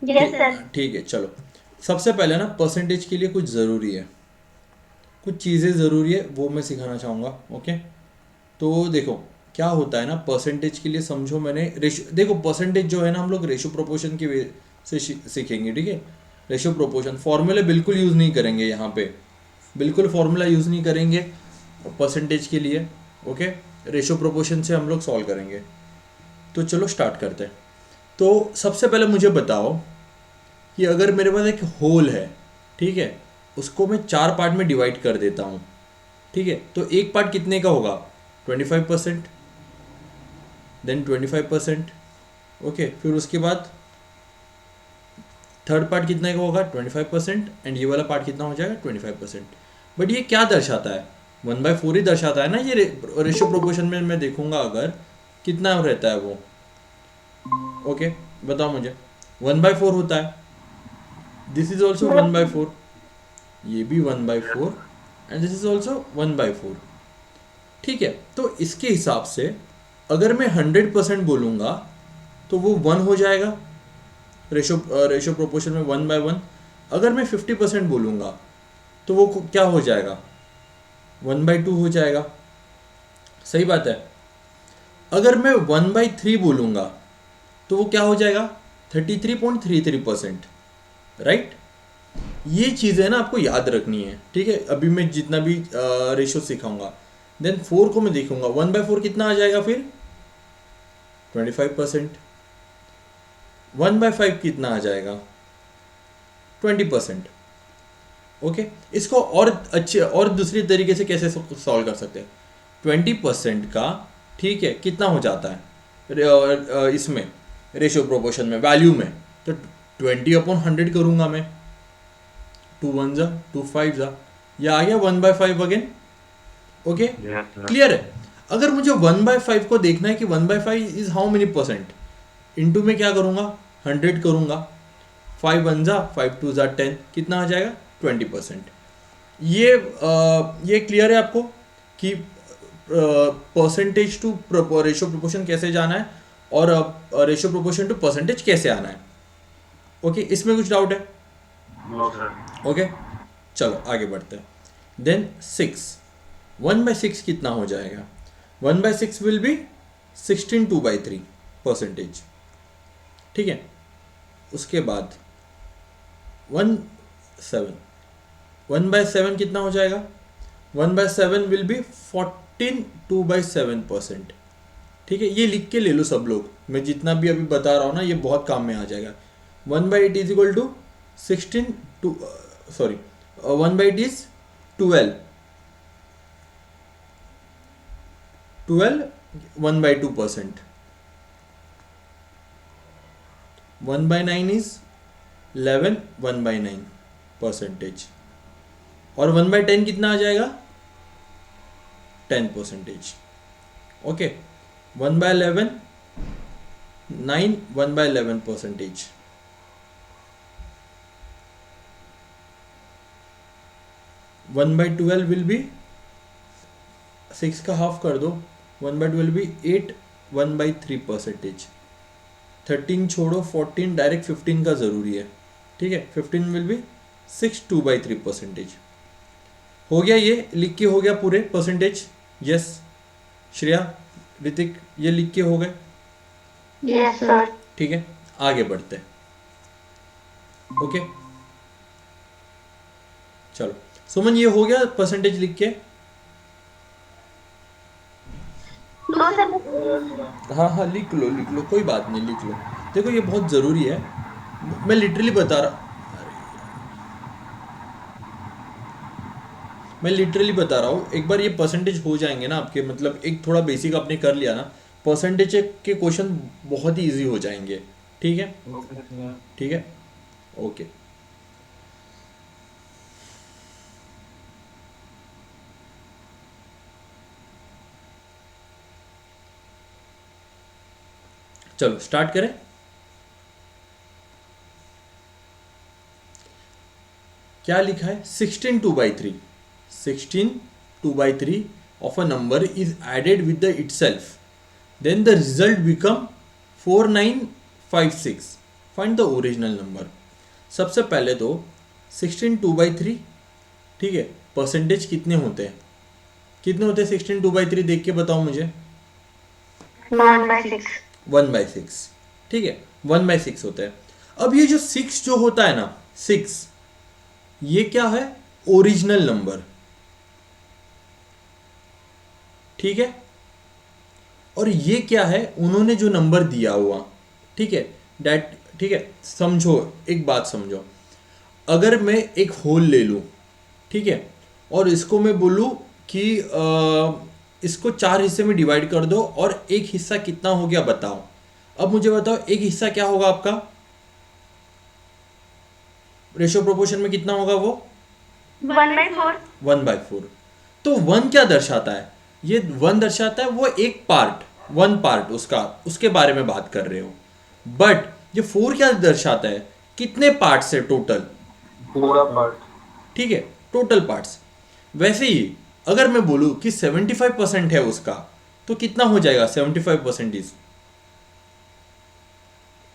Yes ठीक, sir. ठीक है चलो। सबसे पहले ना परसेंटेज के लिए कुछ ज़रूरी है, कुछ चीज़ें ज़रूरी है, वो मैं सिखाना चाहूँगा। ओके, तो देखो क्या होता है ना, परसेंटेज के लिए समझो मैंने रेशो, देखो परसेंटेज जो है ना हम लोग रेशो प्रोपोर्शन की वे से सीखेंगे, ठीक है। रेशो प्रोपोर्शन फॉर्मूले बिल्कुल यूज़ नहीं करेंगे यहाँ पे, बिल्कुल फॉर्मूला यूज़ नहीं करेंगे परसेंटेज के लिए। ओके, रेशो प्रोपोर्शन से हम लोग सॉल्व करेंगे। तो चलो स्टार्ट करते हैं। तो सबसे पहले मुझे बताओ कि अगर मेरे पास एक होल है, ठीक है, उसको मैं चार पार्ट में डिवाइड कर देता हूँ, ठीक है, तो एक पार्ट कितने का होगा? 25%, देन 25%। ओके, फिर उसके बाद थर्ड पार्ट कितने का होगा? 25%, एंड ये वाला पार्ट कितना हो जाएगा? 25%। बट ये क्या दर्शाता है? 1/4 ही दर्शाता है ना ये। रेशियो प्रोपोर्शन में मैं देखूंगा अगर कितना रहता है वो। ओके, बताओ मुझे। 1/4 होता है, this is also one by four, ये भी 1/4, एंड दिस इज ऑल्सो 1/4। ठीक है, तो इसके हिसाब से अगर मैं 100% बोलूंगा तो वो 1 हो जाएगा, रेशो प्रोपोर्शन में 1/1। अगर मैं 50% बोलूंगा तो वो क्या हो जाएगा? 1/2 हो जाएगा। सही बात है। अगर मैं 1/3 बोलूंगा तो वो क्या हो जाएगा? 33.33%। राइट, ये चीज़ें ना आपको याद रखनी है, ठीक है। अभी मैं जितना भी रेशो सिखाऊंगा, देन 4 को मैं देखूंगा 1/4 कितना आ जाएगा फिर? 25%। 1/5 कितना आ जाएगा? 20%। ओके, इसको और अच्छे और दूसरी तरीके से कैसे सॉल्व कर सकते हैं? 20% का, ठीक है, कितना हो जाता है इसमें रेशियो प्रोपोर्शन में, वैल्यू में? तो 20/100 करूंगा मैं, 2 1 जा, 2 5 जा, या आ गया 1/5 again. Okay, yes sir. Clear है। अगर मुझे 1/5 को देखना है कि 1/5 is how many percent, into में क्या करूंगा? 100 करूंगा। 5 1 जा, 5 2 जा 10, कितना आ जाएगा? 20%। ये क्लियर है आपको कि परसेंटेज टू रेशियो प्रोपोर्शन कैसे जाना है, और रेशियो प्रोपोर्शन टू परसेंटेज कैसे आना है? ओके, इसमें कुछ डाउट है? No sir. ओके, चलो आगे बढ़ते हैं। देन 6, 1/6 कितना हो जाएगा? 1/6 विल बी 16 2/3 परसेंटेज। ठीक है, उसके बाद 1/7, 1/7 कितना हो जाएगा? 1/7 विल बी 14 2/7%। ठीक है, ये लिख के ले लो सब लोग, मैं जितना भी अभी बता रहा हूँ ना ये बहुत काम में आ जाएगा। 1/8 is equal to 16 two, sorry, 1/8 इज 12, 12 1/2%। 1/9 इज 11 1/9 परसेंटेज। और 1/10 कितना आ जाएगा? 10%। Okay, 1/11 9 1/11 percentage. 1/12 विल बी, 6 का हाफ कर दो, 1/12 भी 8 1/3 परसेंटेज। 13 छोड़ो, 14, डायरेक्ट 15 का ज़रूरी है। ठीक है, 15 विल बी 6 2/3 परसेंटेज। हो गया, ये लिख के हो गया पूरे परसेंटेज। यस, श्रेया, ऋतिक, ये लिख के हो गए। Yes sir. ठीक है, आगे बढ़ते हैं। ओके, चलो सुमन, ये हो गया परसेंटेज लिख के? No sir. हाँ हाँ, लिख लो लिख लो, कोई बात नहीं, लिख लो। देखो ये बहुत ज़रूरी है, मैं लिटरली बता रहा, मैं लिटरली बता रहा हूँ। एक बार ये परसेंटेज हो जाएंगे ना आपके, मतलब एक थोड़ा बेसिक आपने कर लिया ना, परसेंटेज के क्वेश्चन बहुत ही इजी हो जाएंगे। ठीक है, ओके सर। ठीक है, ओके। चलो स्टार्ट करें। क्या लिखा है? 16 2/3, 16 2/3 of a number is added with the itself, then the result become 4956, find the original number. सबसे पहले तो 16 2/3, ठीक है, परसेंटेज कितने होते हैं, कितने होते हैं 16 2/3, देख के बताओ मुझे। 1/6। 1/6, ठीक है, 1/6 होता है। अब ये जो 6 जो होता है ना, 6 ये क्या है, ओरिजिनल नंबर, ठीक है। और ये क्या है, उन्होंने जो नंबर दिया हुआ, ठीक है, डेट, ठीक है। समझो, एक बात समझो, अगर मैं एक होल ले लूं, ठीक है, और इसको मैं बोलूं कि इसको 4 हिस्से में डिवाइड कर दो और एक हिस्सा कितना हो गया बताओ। अब मुझे बताओ एक हिस्सा क्या होगा आपका, रेशियो प्रोपोर्शन में कितना होगा वो, 1/4। 1/4। तो 1 क्या दर्शाता है, ये 1 दर्शाता है वो एक पार्ट, 1 पार्ट उसका, उसके बारे में बात कर रहे हो। बट ये 4 क्या दर्शाता है, कितने पार्ट्स है टोटल, पूरा पार्ट। ठीक है, टोटल पार्ट्स। वैसे ही अगर मैं बोलूं कि 75% है उसका, तो कितना हो जाएगा 75% इज,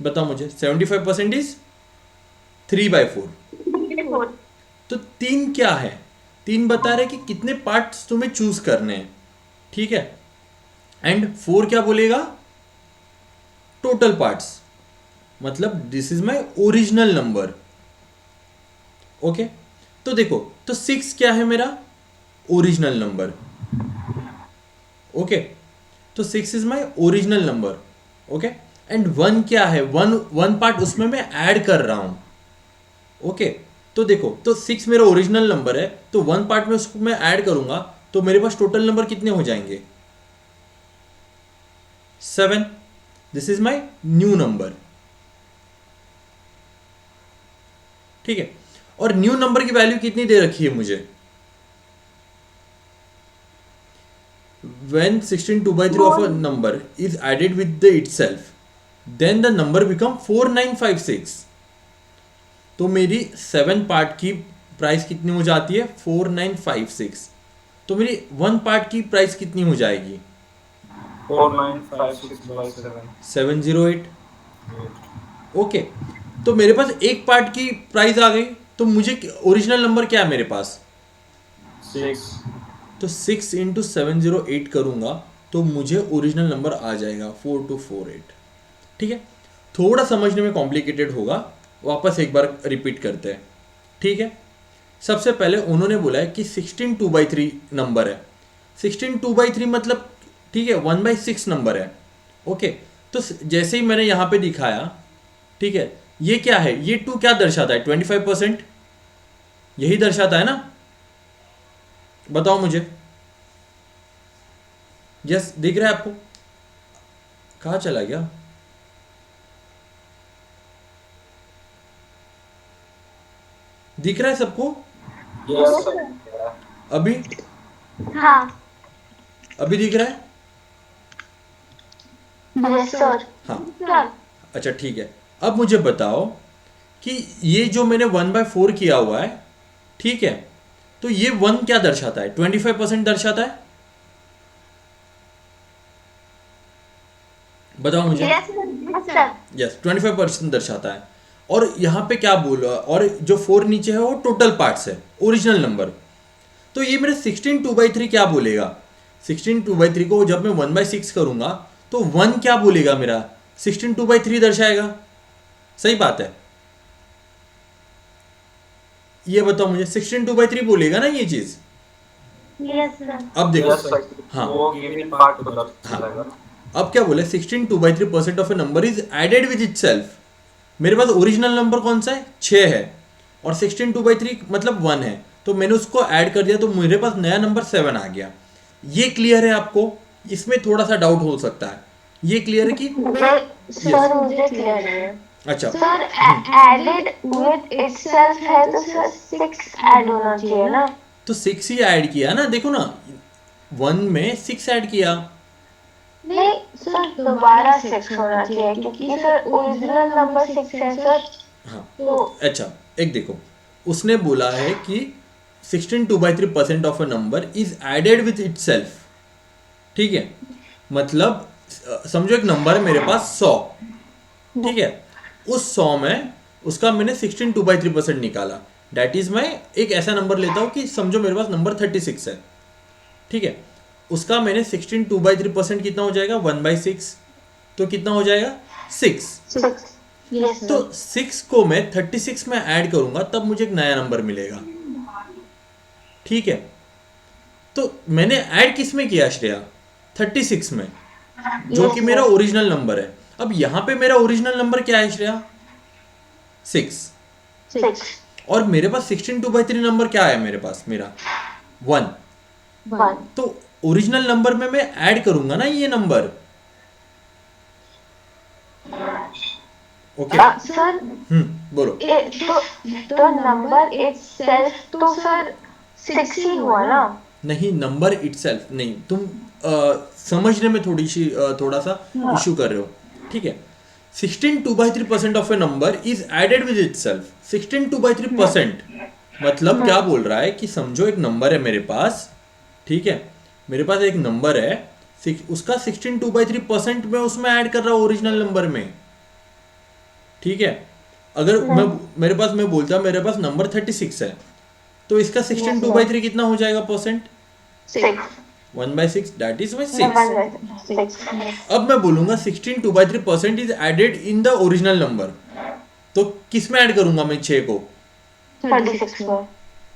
बताओ मुझे, 75% इज 3/4। 4। तो 3 क्या है, 3 बता रहे कि कितने पार्ट्स तुम्हें चूज करने हैं, ठीक है। एंड 4 क्या बोलेगा, टोटल पार्ट्स, मतलब this is my original number, okay. तो देखो, तो 6 क्या है मेरा, ओरिजिनल नंबर, ओके। तो 6 is my original number, okay. And 1 क्या है, 1 पार्ट उसमें मैं ऐड कर रहा हूं, ओके। तो देखो, तो 6 मेरा ओरिजिनल नंबर है, तो 1 पार्ट में उसको मैं ऐड करूंगा, तो मेरे पास टोटल नंबर कितने हो जाएंगे, 7। This is my new number, ठीक है। और न्यू नंबर की वैल्यू कितनी दे रखी है मुझे, when 16 2/3 of a number is added with the itself, then the number become 4956। तो मेरी 7 पार्ट की प्राइस कितनी हो जाती है, 4956। तो मेरी 1 पार्ट की प्राइस कितनी हो जाएगी, 4956/7। 708, ओके। तो मेरे पास एक पार्ट की प्राइस आ गई, तो मुझे ओरिजिनल नंबर क्या है मेरे पास, 6। तो 6 इंटू 708 करूंगा तो मुझे ओरिजिनल नंबर आ जाएगा 4248, ठीक है। थोड़ा समझने में कॉम्प्लिकेटेड होगा, वापस एक बार रिपीट करते हैं, ठीक है। सबसे पहले उन्होंने बोला है कि 16 2/3 नंबर है, 16 2/3 मतलब, ठीक है, 1/6 नंबर है, ओके। तो जैसे ही मैंने यहाँ पे दिखाया, ठीक है, ये क्या है, ये 2 क्या दर्शाता है, 25%, यही दर्शाता है ना, बताओ मुझे। यस, दिख रहा है आपको, कहाँ चला गया, दिख रहा है सबको यस सर। अभी, हाँ। अभी दिख रहा है, यस सर। हाँ, अच्छा ठीक है। अब मुझे बताओ कि ये जो मैंने 1/4 किया हुआ है, ठीक है, तो ये 1 क्या दर्शाता है, 25% दर्शाता है, बताओ मुझे। Yes sir. यस, 25% दर्शाता है। और यहाँ पे क्या बोला, और जो 4 नीचे है वो टोटल पार्ट्स है, ओरिजिनल नंबर। तो ये मेरे 16 2/3 क्या बोलेगा, 16 2/3 को जब मैं 1/6 करूंगा तो 1 क्या बोलेगा मेरा, 16 2/3 दर्शाएगा, सही बात है। ये बताओ मुझे, 16 2/3 बोलेगा ना ये चीज। Yes sir. अब देखो, यस सर। हाँ, वो गिवन पार्ट को दर्शाएगा। अब क्या बोले, 16 2/3% of a number is added with itself. मेरे पास ओरिजिनल नंबर कौन सा है, 6 है, और 16 2/3 मतलब 1 है, तो मैंने उसको ऐड कर दिया, तो मेरे पास नया नंबर 7 आ गया। ये क्लियर है आपको, इसमें थोड़ा सा डाउट हो सकता है, ये क्लियर है कि, सर मुझे क्लियर है। अच्छा, सर एडेड विद इटसेल्फ है तो सर 6 ऐड होना चाहिए ना। तो 6 ही ऐड किया ना, देखो ना, 1 में 6 ऐड किया, नहीं सर दोबारा 6 होना चाहिए क्योंकि सर ओरिजिनल नंबर 6 है सर। हाँ, तो अच्छा, एक देखो, उसने बोला है कि 16 2/3% of a number is added with itself, ठीक है। मतलब समझो एक नंबर है मेरे पास 100, ठीक है, उस 100 में उसका मैंने 16 2/3% निकाला। डैट इज मैं एक ऐसा नंबर लेता हूँ कि समझो मेरे पास नंबर 36 है, ठीक है, उसका मैंने 16 2/3% कितना हो जाएगा 1/6, तो कितना हो जाएगा 6। 6 yes तो sir 6 को मैं 36 में ऐड करूंगा तब मुझे एक नया नंबर मिलेगा, ठीक है। तो मैंने ऐड किस में किया श्रेया? 36 में, जो Yes, कि मेरा sir. ओरिजिनल नंबर है। अब यहां पे मेरा ओरिजिनल नंबर क्या है श्रेया? 6। 6 और मेरे पास 16 2/3 नंबर क्या है मेरे पास? मेरा 1। 1 तो ओरिजिनल नंबर में मैं ऐड करूंगा ना ये नंबर, ओके। सर बोलो। तो नंबर itself तो सर 6 ही हुआ ना? नहीं, नंबर इटसेल्फ नहीं, तुम समझने में थोड़ा सा इशू कर रहे हो, ठीक है। 16 2/3% of a number is added with itself. 16 2/3% मतलब क्या बोल रहा है कि समझो एक नंबर है मेरे पास, ठीक है, मेरे पास एक नंबर है, उसका 16 2/3% मैं उसमें ऐड कर रहा हूँ ओरिजिनल नंबर में, ठीक है। अगर मेरे पास, मैं बोलता मेरे पास नंबर 36 है, तो इसका 16 2/3 कितना हो जाएगा परसेंट? 6 1/6, that is my 6। 1/6 अब मैं बोलूंगा 16 2/3% is added in the original number, तो किस में ऐड करूंगा मैं 6 को? 36 में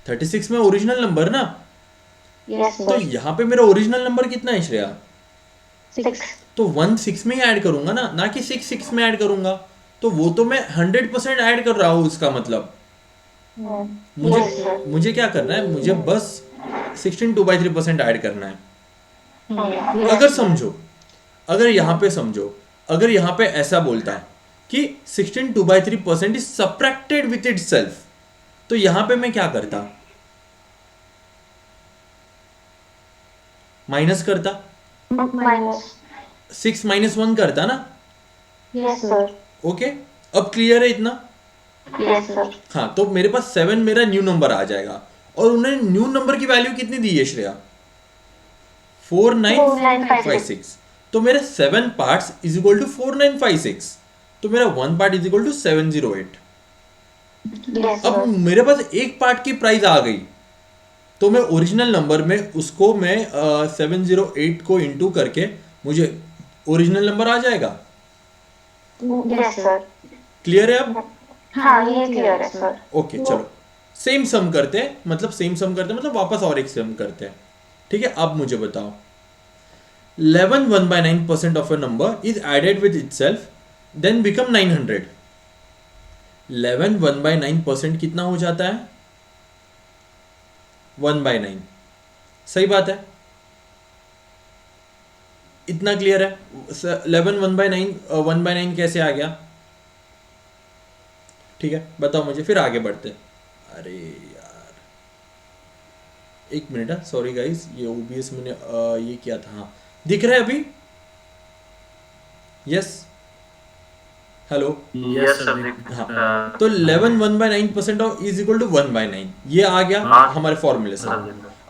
36 में ओरिजिनल नंबर ना। yes तो sir यहाँ पे मेरा ओरिजिनल नंबर कितना है श्रेया? 6 तो 1 6 में ही ऐड करूंगा ना कि 6 6 में ऐड करूंगा। तो वो तो मैं 100% ऐड कर रहा हूँ, इसका मतलब मुझे Yes, sir. मुझे क्या करना है, मुझे बस 16 2/3% ऐड करना है। अगर समझो, अगर यहाँ पे समझो, अगर यहाँ पे ऐसा बोलता कि 16 2/3% is subtracted with it self, तो यहाँ पे मैं क्या करता? माइनस करता, minus 6 -1 करता ना। yes sir ओके, अब क्लियर है इतना? yes sir हाँ, तो मेरे पास 7 मेरा न्यू नंबर आ जाएगा। और उन्होंने न्यू नंबर की वैल्यू कितनी दी है श्रेया? 4956। तो मेरे 7 पार्ट्स इज इक्वल टू 4956, तो मेरा 1 part is equal to 708। yes अब sir मेरे पास एक पार्ट की प्राइस आ गई, तो मैं ओरिजिनल नंबर में उसको मैं 708 को इंटू करके मुझे ओरिजिनल नंबर आ जाएगा। yes sir क्लियर है अब? हाँ ये क्लियर है सर ओके, चलो सेम सम करते हैं, मतलब वापस और एक सम करते हैं, ठीक है। अब मुझे बताओ, 11 1/9% of a number is added with itself then become 900। 11 1/9% कितना हो जाता है? 1/9। सही बात है, इतना क्लियर है। 11 1/9 कैसे आ गया? ठीक है, बताओ मुझे, फिर आगे बढ़ते। अरे यार एक मिनट है, सॉरी गाइस, ये ओबीएस मैंने ये किया था। हाँ, दिख रहा है अभी? Yes, hello. Yes, sir. हाँ, तो 11 1/9% ऑफ इज इक्वल टू 1/9, ये आ गया हमारे फॉर्मूले से।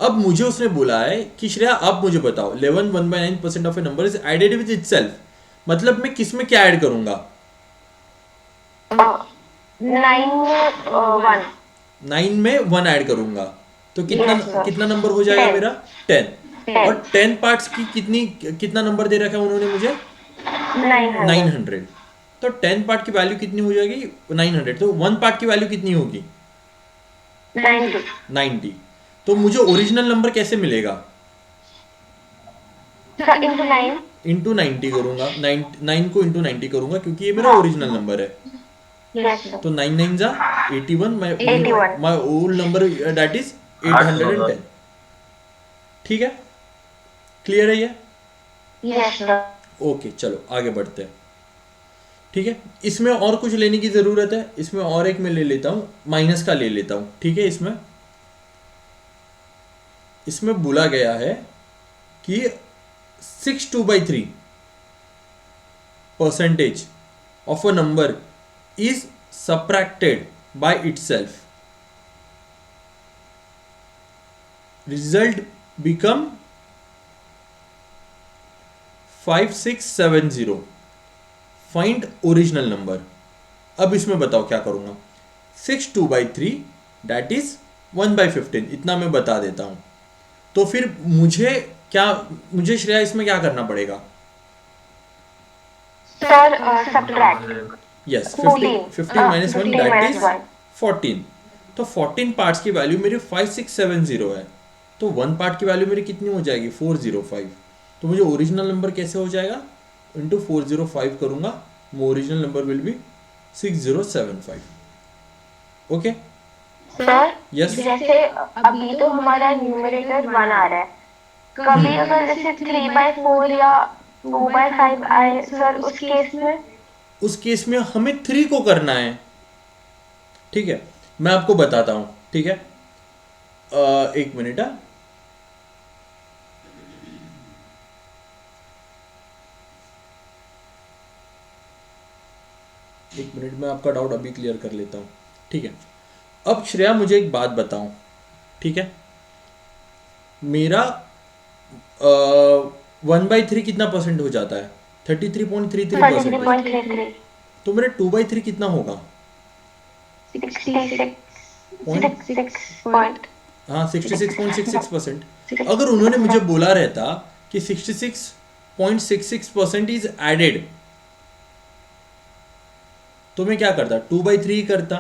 अब मुझे उसने बोला है कि श्रेया अब मुझे बताओ, 11 1/9% of a number is added with itself, मतलब मैं किस में क्या ऐड करूंगा? 9 1 9 में 1 ऐड करूंगा, तो कितना Yes, sir. कितना नंबर हो जाएगा 10. मेरा? 10। 10. और 10 पार्ट्स की कितना नंबर दे रखा है उन्होंने मुझे? 900 900। तो 10 पार्ट की वैल्यू कितनी हो जाएगी? 900। तो 1 पार्ट की वैल्यू कितनी होगी? 90 90। तो मुझे ओरिजिनल नंबर कैसे मिलेगा? into 9 इंटू 90 करूंगा, 9 को इंटू 90 करूंगा, क्योंकि ये मेरा ओरिजिनल नंबर है। yes sir तो 9 9 जा 81, 81. My old number that is 810। ठीक है, क्लियर है ये? yes sir ओके, चलो आगे बढ़ते हैं। ठीक है, इसमें और कुछ लेने की जरूरत है? इसमें और एक मैं ले लेता हूं, माइनस का ले लेता हूं, ठीक है। इसमें बोला गया है कि 6 2/3% of a number is subtracted by itself. Result become 5670. Find original number. अब इसमें बताओ क्या करूँगा। 6 2/3 दैट इज 1/15, इतना मैं बता देता हूँ। तो फिर मुझे श्रेया इसमें क्या करना पड़ेगा? Sir subtract yes, 14 15 minus 1 15 that minus is 1 14। तो 14 पार्ट्स की वैल्यू मेरी 5670 है, तो 1 पार्ट की वैल्यू मेरी कितनी हो जाएगी? 405। तो मुझे ओरिजिनल नंबर कैसे हो जाएगा? इंटू 405 करूंगा, वो original number will be 6075। Okay sir yes. जैसे अभी तो हमारा न्यूमरेटर 1 आ रहा है, कभी अगर जैसे 3/4 या 2/5 आए सर, उस केस में उस केस में हमें 3 को करना है। ठीक है, मैं आपको बताता हूं। ठीक है, एक मिनट। एक मिनट में आपका डाउट अभी क्लियर कर लेता हूँ। ठीक है, अब श्रेया मुझे एक बात बताओ। ठीक है, मेरा 1/3 कितना परसेंट हो जाता है? 33.33%। 33.33 तो मेरा 2/3 कितना होगा? 66 पॉइंट 66 हाँ 66.66%। अगर उन्होंने मुझे बोला रहता कि 66.66% इज एडेड, तो मैं क्या करता? 2/3 करता।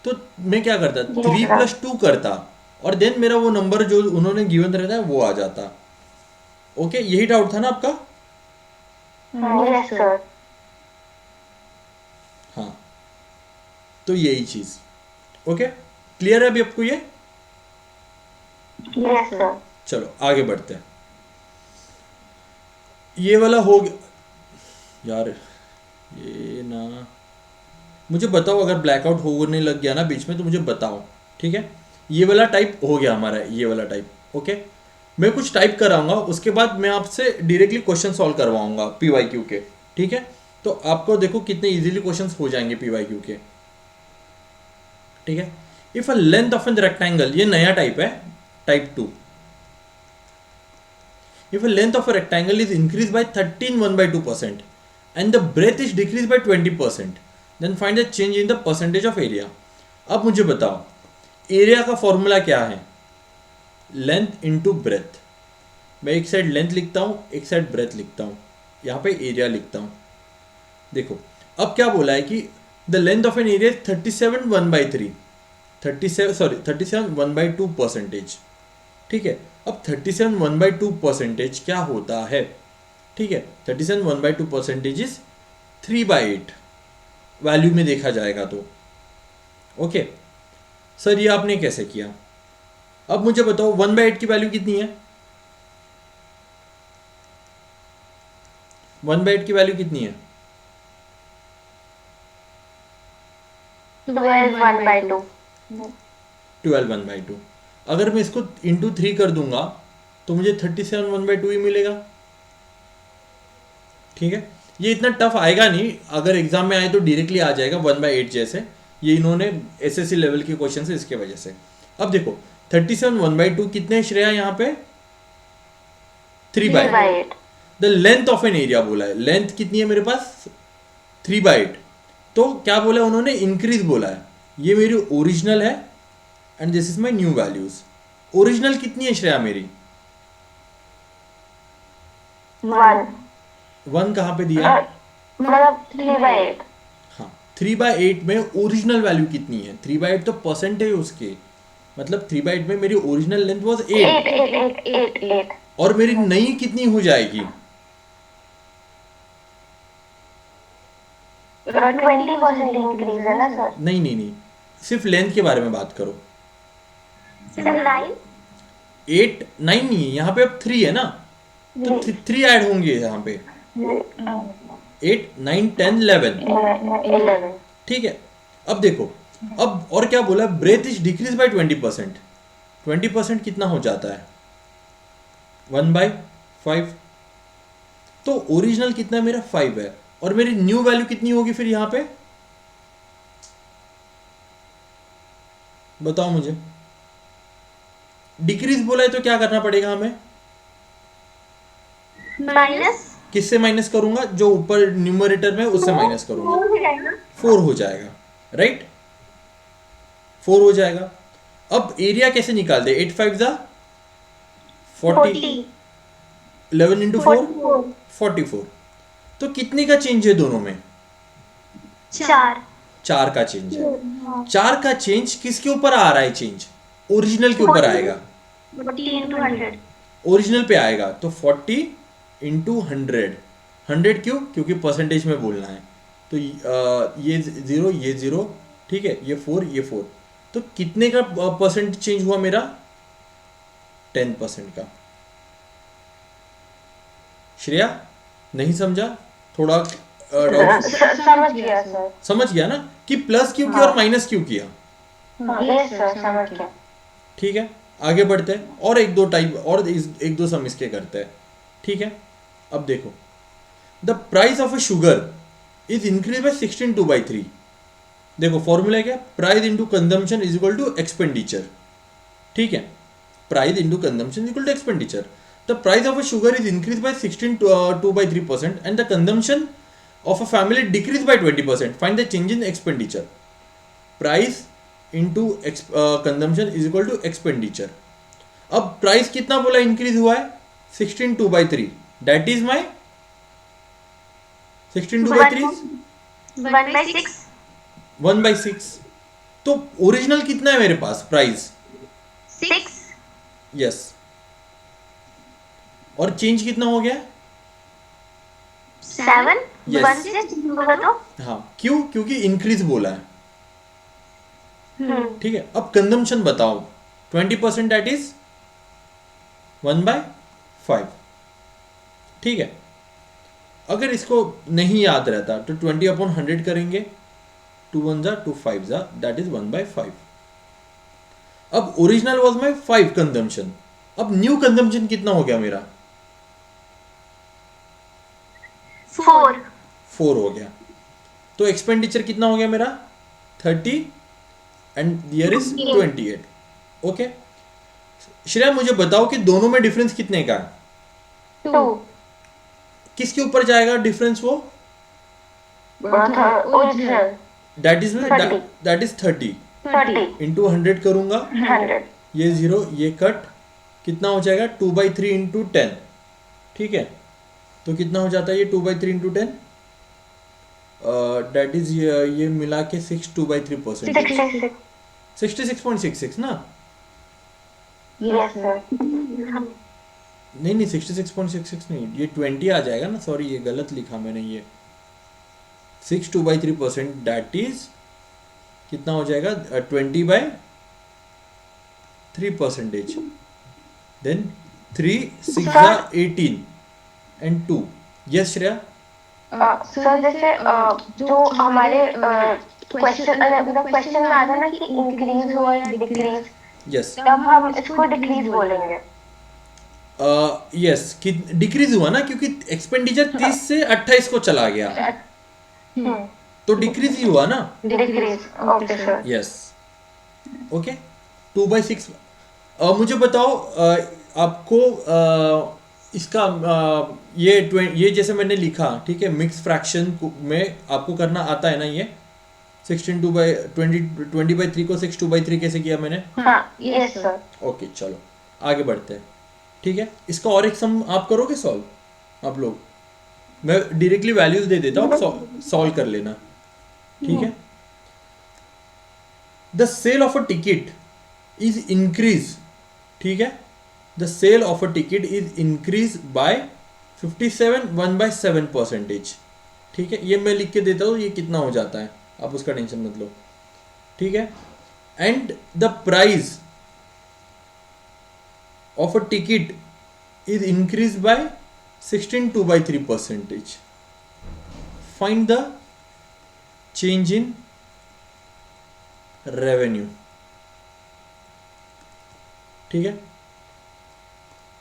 तो मैं क्या करता? 3+2 करता, और देन मेरा वो नंबर जो उन्होंने गिवन रहता है वो आ जाता। ओके, यही डाउट था ना आपका? Yes sir. हाँ, तो यही चीज। ओके, क्लियर है अभी आपको ये? Yes sir. चलो आगे बढ़ते हैं। ये वाला हो गया यार, ये ना, मुझे बताओ अगर ब्लैकआउट होने लग गया ना बीच में तो मुझे बताओ। ठीक है, ये वाला टाइप हो गया हमारा, ये वाला टाइप। ओके, मैं कुछ टाइप कराऊंगा, उसके बाद मैं आपसे डायरेक्टली क्वेश्चन सॉल्व करवाऊंगा पीवाईक्यू के। ठीक है, तो आपको देखो कितने इजीली क्वेश्चंस हो जाएंगे पीवाईक्यू के। ठीक है, if a length of an rectangle, ये नया टाइप है, type 2। If a length of a rectangle is increased by 13 1/2% and the breadth is decreased by 20%, then find the change in the percentage of area. अब मुझे बताओ area का formula क्या है? Length into breadth. मैं एक side length लिखता हूं, एक साइड ब्रेथ लिखता हूं, यहां पे एरिया लिखता हूं। देखो अब क्या बोला है कि the length of an area 37 1/3, 37 1/2%। ठीक है, अब 37 1/2% क्या होता है? ठीक है, 37 1/2% इज 3/8 वैल्यू में देखा जाएगा तो। ओके सर, ये आपने कैसे किया? अब मुझे बताओ 1/8 की वैल्यू कितनी है? 1/8 की वैल्यू कितनी है? 12 1/2 12 1/2। अगर मैं इसको इंटू 3 कर दूंगा तो मुझे 37 1/2 ही मिलेगा। ठीक है, ये इतना टफ आएगा नहीं, अगर एग्जाम में आए तो डायरेक्टली आ जाएगा 1/8 जैसे। ये इन्होंने एसएससी लेवल के क्वेश्चन है इसके वजह से। अब देखो 37 1/2 कितने श्रेया यहाँ पे? 3/8। The length of an area बोला है, लेंथ कितनी है मेरे पास? 3/8। तो क्या बोला उन्होंने? इंक्रीज बोला है। ये मेरी ओरिजिनल है and this is my new values. Original कितनी है श्रेया मेरी? 1 कहाँ पे दिया? मतलब 3/8। हाँ, 3/8 में ओरिजिनल वैल्यू कितनी है? 3/8 तो परसेंट है उसके, मतलब 3/8 में मेरी ओरिजिनल लेंथ वाज 8 और मेरी नई कितनी हो जाएगी? 20% इंक्रीज है ना सर? नहीं नहीं नहीं, सिर्फ लेंथ के बारे में बात करो। 9 8 9 नहीं है यहाँ पे, अब 3 है ना, तो 3 ऐड होंगे यहाँ पे। 8 9 10 11। 11। ठीक है, अब देखो, अब और क्या बोला? Breath is decrease by 20%। 20% कितना हो जाता है? 1/5। तो ओरिजिनल कितना है मेरा? 5 है, और मेरी न्यू वैल्यू कितनी होगी फिर यहां पे? बताओ मुझे। डिक्रीज बोला है तो क्या करना पड़ेगा हमें? माइनस किससे माइनस करूंगा? जो ऊपर न्यूमरेटर में उससे माइनस करूंगा। 4 हो जाएगा, राइट, 4 हो जाएगा। अब एरिया कैसे निकालते हैं? 8 5 जा 40, 11 इंटू 4 44। तो कितने का चेंज है दोनों में? 4। 4 का चेंज है। 4 का चेंज किसके ऊपर आ रहा है? चेंज ओरिजिनल के ऊपर आएगा, 40 into 100। ओरिजिनल पे आएगा। तो 40 इंटू 100 क्यों? क्योंकि परसेंटेज में बोलना है। तो ये 0 ये 0, ठीक है, ये 4 ये 4। तो कितने का परसेंट चेंज हुआ मेरा? 10% का। श्रेया नहीं समझा? थोड़ा डाउट? समझ गया सर। समझ गया ना कि प्लस क्यों किया और माइनस क्यों किया? यस सर, समझ गया। ठीक है, आगे बढ़ते हैं और एक दो टाइप और एक दो सम इसके करते हैं। ठीक है, अब देखो, the price of a sugar is increase by 16 2/3। देखो फॉर्मूला क्या? Price into consumption is equal to expenditure. ठीक है, price into consumption is equal to expenditure. The price of a sugar is increase by 16 2/3% and the consumption of a family decreased by 20%. Find the change in expenditure. Price into consumption is equal to expenditure. अब price कितना बोला increase हुआ है? 16 2/3. That is my 16 2/3 1/6। 1/6. तो original कितना है मेरे पास price? 6। Yes, और चेंज कितना हो गया? 7। Yes. 1 से होगा तो हाँ, क्यों? क्योंकि इंक्रीज बोला है। ठीक है, अब कंजम्पशन बताओ। 20% दैट इज 1/5। ठीक है, अगर इसको नहीं याद रहता तो 20/100 करेंगे। 2 1 जा 2 5 जा दैट इज 1/5। अब ओरिजिनल वाज माय 5 कंजम्पशन। अब न्यू कंजम्पशन कितना हो गया मेरा? 4। 4 हो गया। तो एक्सपेंडिचर कितना हो गया मेरा? 30 and here is 28। Okay, Shreya मुझे बताओ कि दोनों में डिफरेंस कितने का है? 2। किसके ऊपर जाएगा डिफरेंस? वो original that is 30। That is 30 30 into 100 करूंगा। 100। ये 0 ये कट, कितना हो जाएगा? 2/3 इंटू 10। ठीक है, तो कितना हो जाता है ये 2/3 इंटू 10? दैट इज ये मिला के 6 2/3%। 66। 66.66 ना? Yes sir. नहीं नहीं 66.66 नहीं, ये 20 आ जाएगा ना। सॉरी, ये गलत लिखा मैंने। ये 6 2/3% दैट इज कितना हो जाएगा? 20/3%। Then 3 6 18 and 2। Yes Shreya? Sir जैसे जो हमारे क्वेश्चन में आता ना कि इंक्रीज हुआ या डिक्रीज, यस तब हम इसको डिक्रीज बोलेंगे। यस, कि डिक्रीज हुआ ना, क्योंकि एक्सपेंडिचर 30 से 28 को चला गया, तो डिक्रीज ही हुआ ना। Decrease, okay sir. Yes, okay. 2/6। मुझे बताओ, आपको इसका ये जैसे मैंने लिखा, ठीक है, मिक्स फ्रैक्शन में आपको करना आता है ना? ये 16 20/3 को 6 2/3 कैसे किया मैंने? हाँ, यस सर। ओके, चलो आगे बढ़ते हैं। ठीक है, इसका और एक सम आप करोगे सॉल्व आप लोग? मैं डायरेक्टली वैल्यूज दे देता हूँ, सॉल्व कर लेना। ठीक है, the sale of a ticket is increase. ठीक है, the sale of a ticket is increase by 57 1/7%। ठीक है, ये मैं लिख के देता हूँ, ये कितना हो जाता है, आप उसका टेंशन मत लो। ठीक है, and the price of a ticket is increased by 16 2/3%. Find the change in revenue. ठीक है,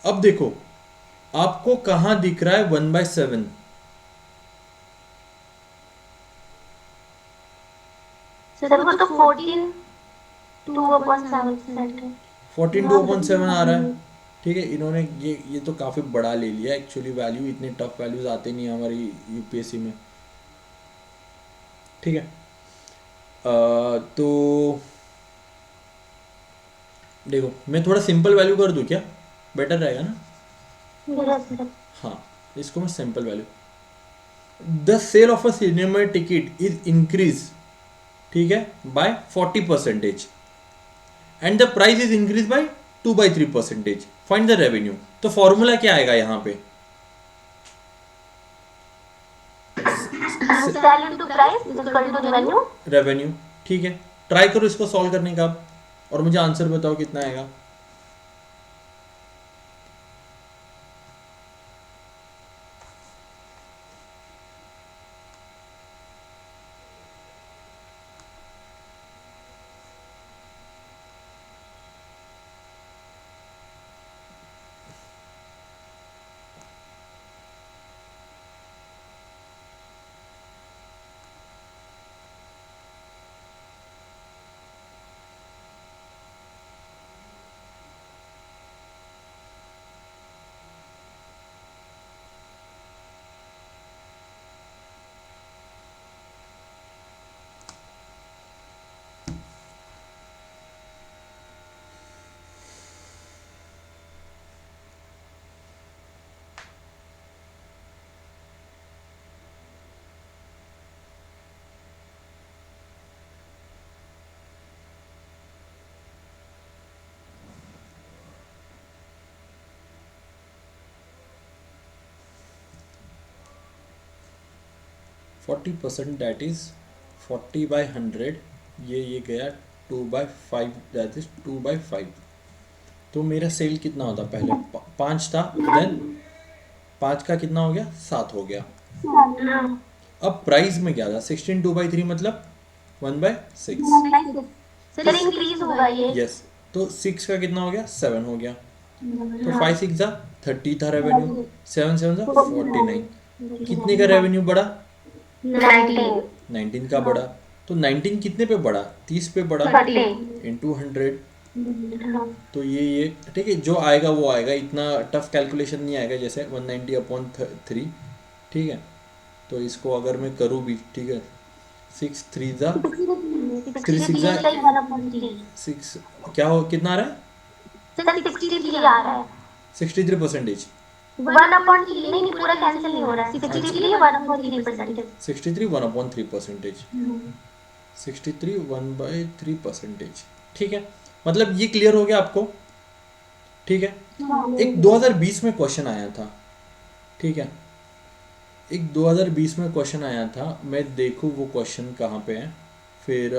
अब देखो आपको कहां दिख रहा है 1/7? सर वो तो 14 2/7 है। 14 2/7 आ रहा है। ठीक है, इन्होंने ये तो काफ़ी बड़ा ले लिया एक्चुअली। वैल्यू इतने टफ वैल्यूज आते नहीं हमारी यूपीएससी में। ठीक है, तो देखो मैं थोड़ा सिंपल वैल्यू कर दूं क्या, बेटर रहेगा ना। हाँ, इसको मैं simple value, the sale of a cinema ticket is increase, ठीक है, by 40% and the price is increase by 2/3%, find the revenue. तो फॉर्मूला क्या आएगा यहाँ पे, Sell into price is equal to revenue. Revenue, ठीक है। ट्राई करो इसको सॉल्व करने का आप, और मुझे आंसर बताओ कितना आएगा। फोर्टी परसेंट दैट इज 40/100, ये गया 2/5, दैट इज 2/5। तो मेरा सेल कितना होता, पहले 5 था, देन 5 का कितना हो गया, 7 हो गया। अब प्राइस में क्या था, 16 2/3 मतलब 1/6, सर इंक्रीज होगा ये। यस। तो 6 का कितना हो गया, 7 हो गया। तो 5 6 जा 30 था रेवेन्यू, 7 7 जा 49। कितने का रेवेन्यू बढ़ा, 19 19 का बढ़ा। तो 19 कितने पे बढ़ा, 30 पे बढ़ा, 30। इंटू 100। तो ये ठीक है, जो आएगा वो आएगा, इतना टफ कैलकुलेशन नहीं आएगा, जैसे 190/3, ठीक है। तो इसको अगर मैं करूँ भी, ठीक है, 6 3 जा 3 6 जा 6, क्या हो, कितना आ रहा है, सर 63 आ रहा है। 63%, 1/3 नहीं, पूरा कैंसिल नहीं हो रहा है। 63 1/3%। 63 1/3%, 63 1/3%, ठीक है। मतलब ये क्लियर हो गया आपको, ठीक है। एक 2020 में क्वेश्चन आया था, ठीक है, एक 2020 में क्वेश्चन आया था, मैं देखूँ वो क्वेश्चन कहाँ पे है, फिर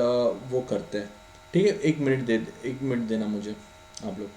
वो करते हैं, ठीक है। एक मिनट देना मुझे आप लोग।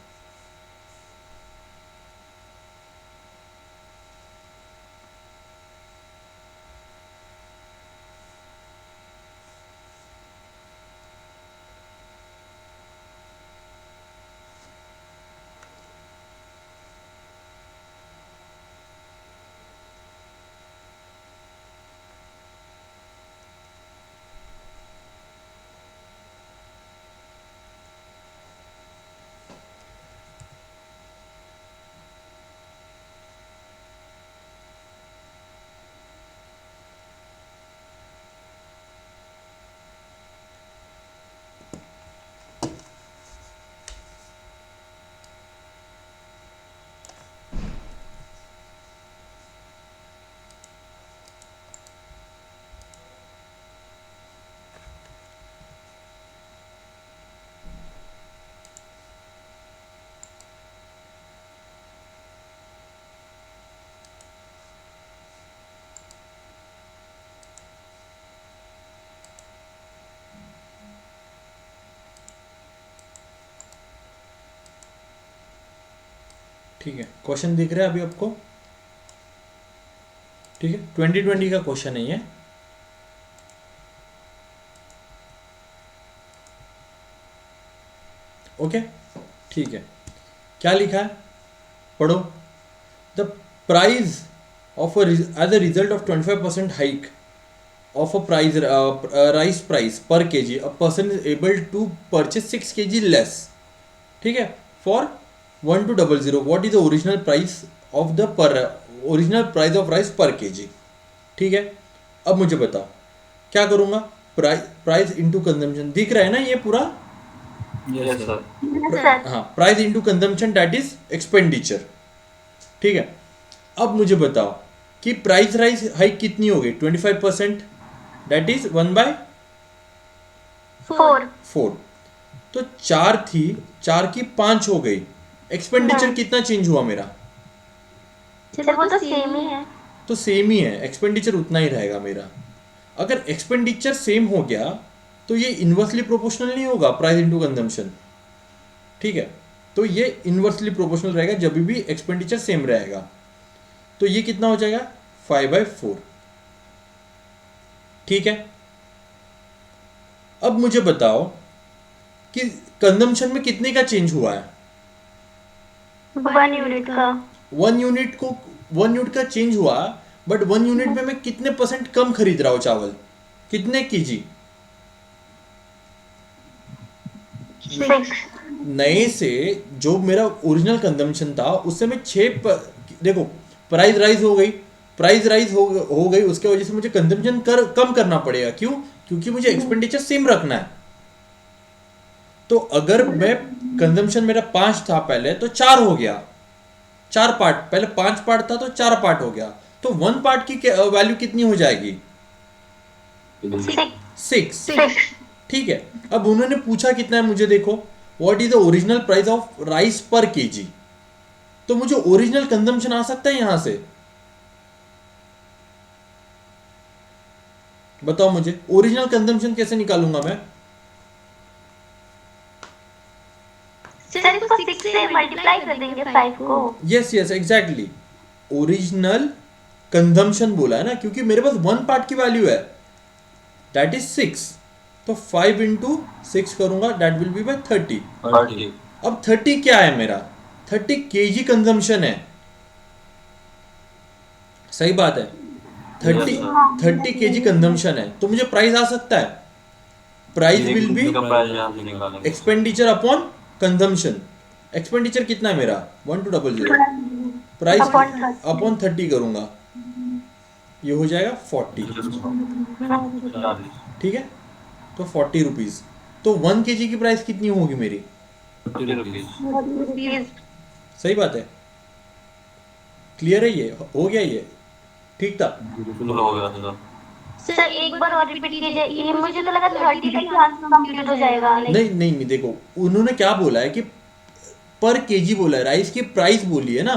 ठीक है, क्वेश्चन दिख रहा है अभी आपको, ठीक है। 2020 का क्वेश्चन है ये, ओके, ठीक है। क्या लिखा है, पढ़ो। The price of as a result of 25% hike of a price rice price per kg, a person is able to purchase 6 kg less, ठीक है, for 1200, what is the original price of the original price of rice per kg, ठीक है। अब मुझे बताओ क्या करूँगा, price into consumption दिख रहा है ना ये पूरा। Yes, sir. सर हाँ, price into consumption that is expenditure. ठीक है, अब मुझे बताओ कि प्राइस राइज हाइक कितनी हो गई? 25%, दैट इज 4 4। तो 4 थी, 4 की 5 हो गई। एक्सपेंडिचर कितना चेंज हुआ मेरा? सर वो तो सेम ही है। तो सेम ही है, एक्सपेंडिचर उतना ही रहेगा मेरा। अगर एक्सपेंडिचर सेम हो गया तो ये इन्वर्सली प्रोपोर्शनल नहीं होगा प्राइस इंटू कंजम्पशन। ठीक है, तो ये इन्वर्सली प्रोपोर्शनल रहेगा जब भी एक्सपेंडिचर सेम रहेगा। तो ये कितना हो जाएगा? 5/4। ठीक है, अब मुझे बताओ कि कंजम्पशन में कितने का चेंज हुआ है? 1 यूनिट का। 1 यूनिट का चेंज हुआ, बट 1 यूनिट में मैं कितने % कम खरीद रहा हूं चावल? कितने केजी? 6 नए से जो मेरा ओरिजिनल कंजम्पशन था उससे मैं देखो, प्राइस राइज हो गई, हो गई, उसके वजह से मुझे कंजम्पशन कम करना पड़ेगा। क्यों? क्योंकि मुझे एक्सपेंडिचर सेम रखना है। तो अगर मैं कंजम्पशन मेरा 5 था पहले, तो 4 हो गया। 4 पार्ट, पहले 5 पार्ट था तो 4 पार्ट हो गया। तो 1 पार्ट की वैल्यू कितनी हो जाएगी? 6। ठीक है, अब उन्होंने पूछा कितना है मुझे, देखो what is the original price of rice पर केजी। तो मुझे ओरिजिनल कंजम्पशन आ सकता है यहां से? बताओ मुझे, ओरिजिनल कंजम्पशन कैसे निकालूंगा मैं? सर इसको 6 से मल्टीप्लाई कर देंगे 5 को। यस एग्जैक्टली, ओरिजिनल कंजम्पशन बोला है ना, क्योंकि मेरे पास 1 पार्ट की वैल्यू है दैट इज 6। तो 5 इंटू 6 करूंगा, दैट विल बी बाय 30। 30. अब 30 क्या है मेरा? 30 केजी कंजम्पशन है। सही बात है, 30 केजी कंजम्पशन है, तो मुझे प्राइस आ सकता है। Price will B expenditure upon consumption. Expenditure कितना है मेरा? 1200। प्राइस अपॉन 30 करूंगा, ये हो जाएगा 40। ठीक है, तो 40 रुपीज। तो 1 केजी की प्राइस कितनी होगी मेरी? 50 rupees. सही बात है, क्लियर है, ये हो गया, ये ठीक था। बिल्कुल हो गया सर. सर एक बार और रिपीट कीजिए, ये मुझे तो लगा 30 तक आंसर कंप्लीट हो जाएगा। नहीं, देखो उन्होंने क्या बोला है कि पर केजी बोला है, राइस की प्राइस बोली है ना।